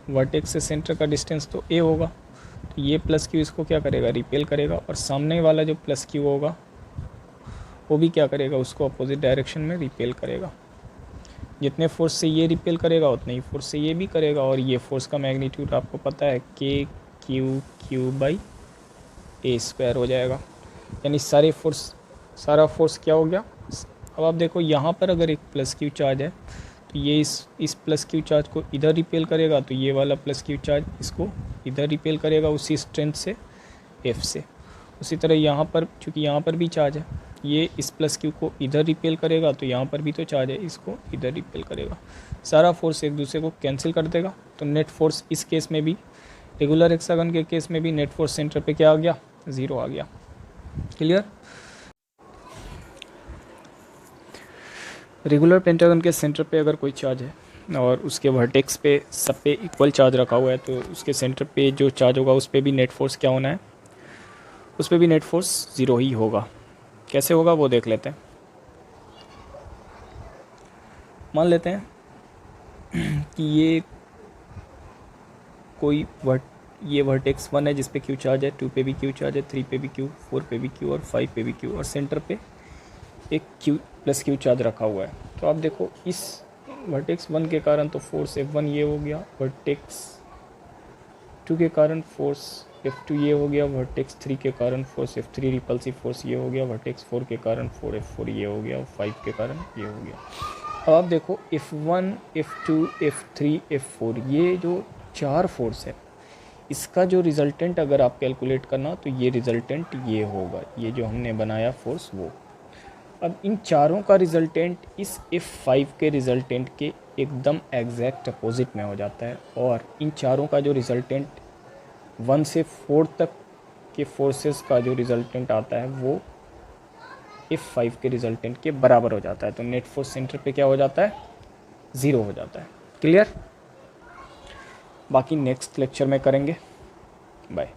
वर्टेक्स से सेंटर का डिस्टेंस तो ए होगा, तो ये प्लस क्यू इसको क्या करेगा रिपेल करेगा, और सामने वाला जो प्लस क्यू होगा वो भी क्या करेगा उसको अपोजिट डायरेक्शन में रिपेल करेगा। जितने फोर्स से ये रिपेल करेगा उतने ही फोर्स से ये भी करेगा, और ये फोर्स का मैग्नीट्यूड आपको पता है के क्यू बाई ए स्क्वायर हो जाएगा। यानी सारा फोर्स क्या हो गया। अब आप देखो यहाँ पर अगर एक प्लस क्यू चार्ज है तो ये इस प्लस क्यू चार्ज को इधर रिपेल करेगा, तो ये वाला प्लस क्यू चार्ज इसको इधर रिपेल करेगा उसी स्ट्रेंथ से एफ से। उसी तरह यहाँ पर चूँकि यहाँ पर भी चार्ज है, ये इस प्लस क्यू को इधर रिपेल करेगा, तो यहाँ पर भी तो चार्ज है इसको इधर रिपेल करेगा। सारा फोर्स एक दूसरे को कैंसिल कर देगा, तो नेट फोर्स इस केस में भी रेगुलर हेक्सागन के केस में भी नेट फोर्स सेंटर पे क्या आ गया 0 आ गया। क्लियर, रेगुलर पेंटागन के सेंटर पे अगर कोई चार्ज है और उसके वर्टेक्स पे सब पे इक्वल चार्ज रखा हुआ है, तो उसके सेंटर पे जो चार्ज होगा उस पर भी नेट फोर्स क्या होना है, उस पर भी नेट फोर्स 0 ही होगा। कैसे होगा वो देख लेते हैं। मान लेते हैं कि ये वर्टेक्स 1 है जिस पे क्यू चार्ज है, 2 पे भी क्यू चार्ज है, 3 पे भी क्यू, 4 पे भी क्यू और 5 पे भी क्यू, और सेंटर पे एक क्यू प्लस क्यू चार्ज रखा हुआ है। तो आप देखो इस वर्टेक्स 1 के कारण तो फोर्स F1 ये हो गया, वर्टेक्स 2 के कारण फोर्स F2 ये हो गया, वर्टेक्स 3 के कारण फोर्स F3 रिपल्सिव फोर्स ये हो गया, वर्टेक्स 4 के कारण F4 ये हो गया, और 5 के कारण ये हो गया। अब आप देखो F1 F2 F3 F4 ये जो 4 फोर्स है, इसका जो रिजल्टेंट अगर आप कैलकुलेट करना तो ये रिजल्टेंट ये होगा, ये जो हमने बनाया फोर्स वो। अब इन चारों का रिजल्टेंट इस F5 के रिजल्टेंट के एकदम एग्जैक्ट अपोजिट में हो जाता है, और इन चारों का जो रिजल्टेंट 1 से 4 तक के फोर्सेस का जो रिजल्टेंट आता है वो F5 के रिजल्टेंट के बराबर हो जाता है। तो नेट फोर्स सेंटर पे क्या हो जाता है, 0 हो जाता है। क्लियर? बाकी नेक्स्ट लेक्चर में करेंगे। बाय।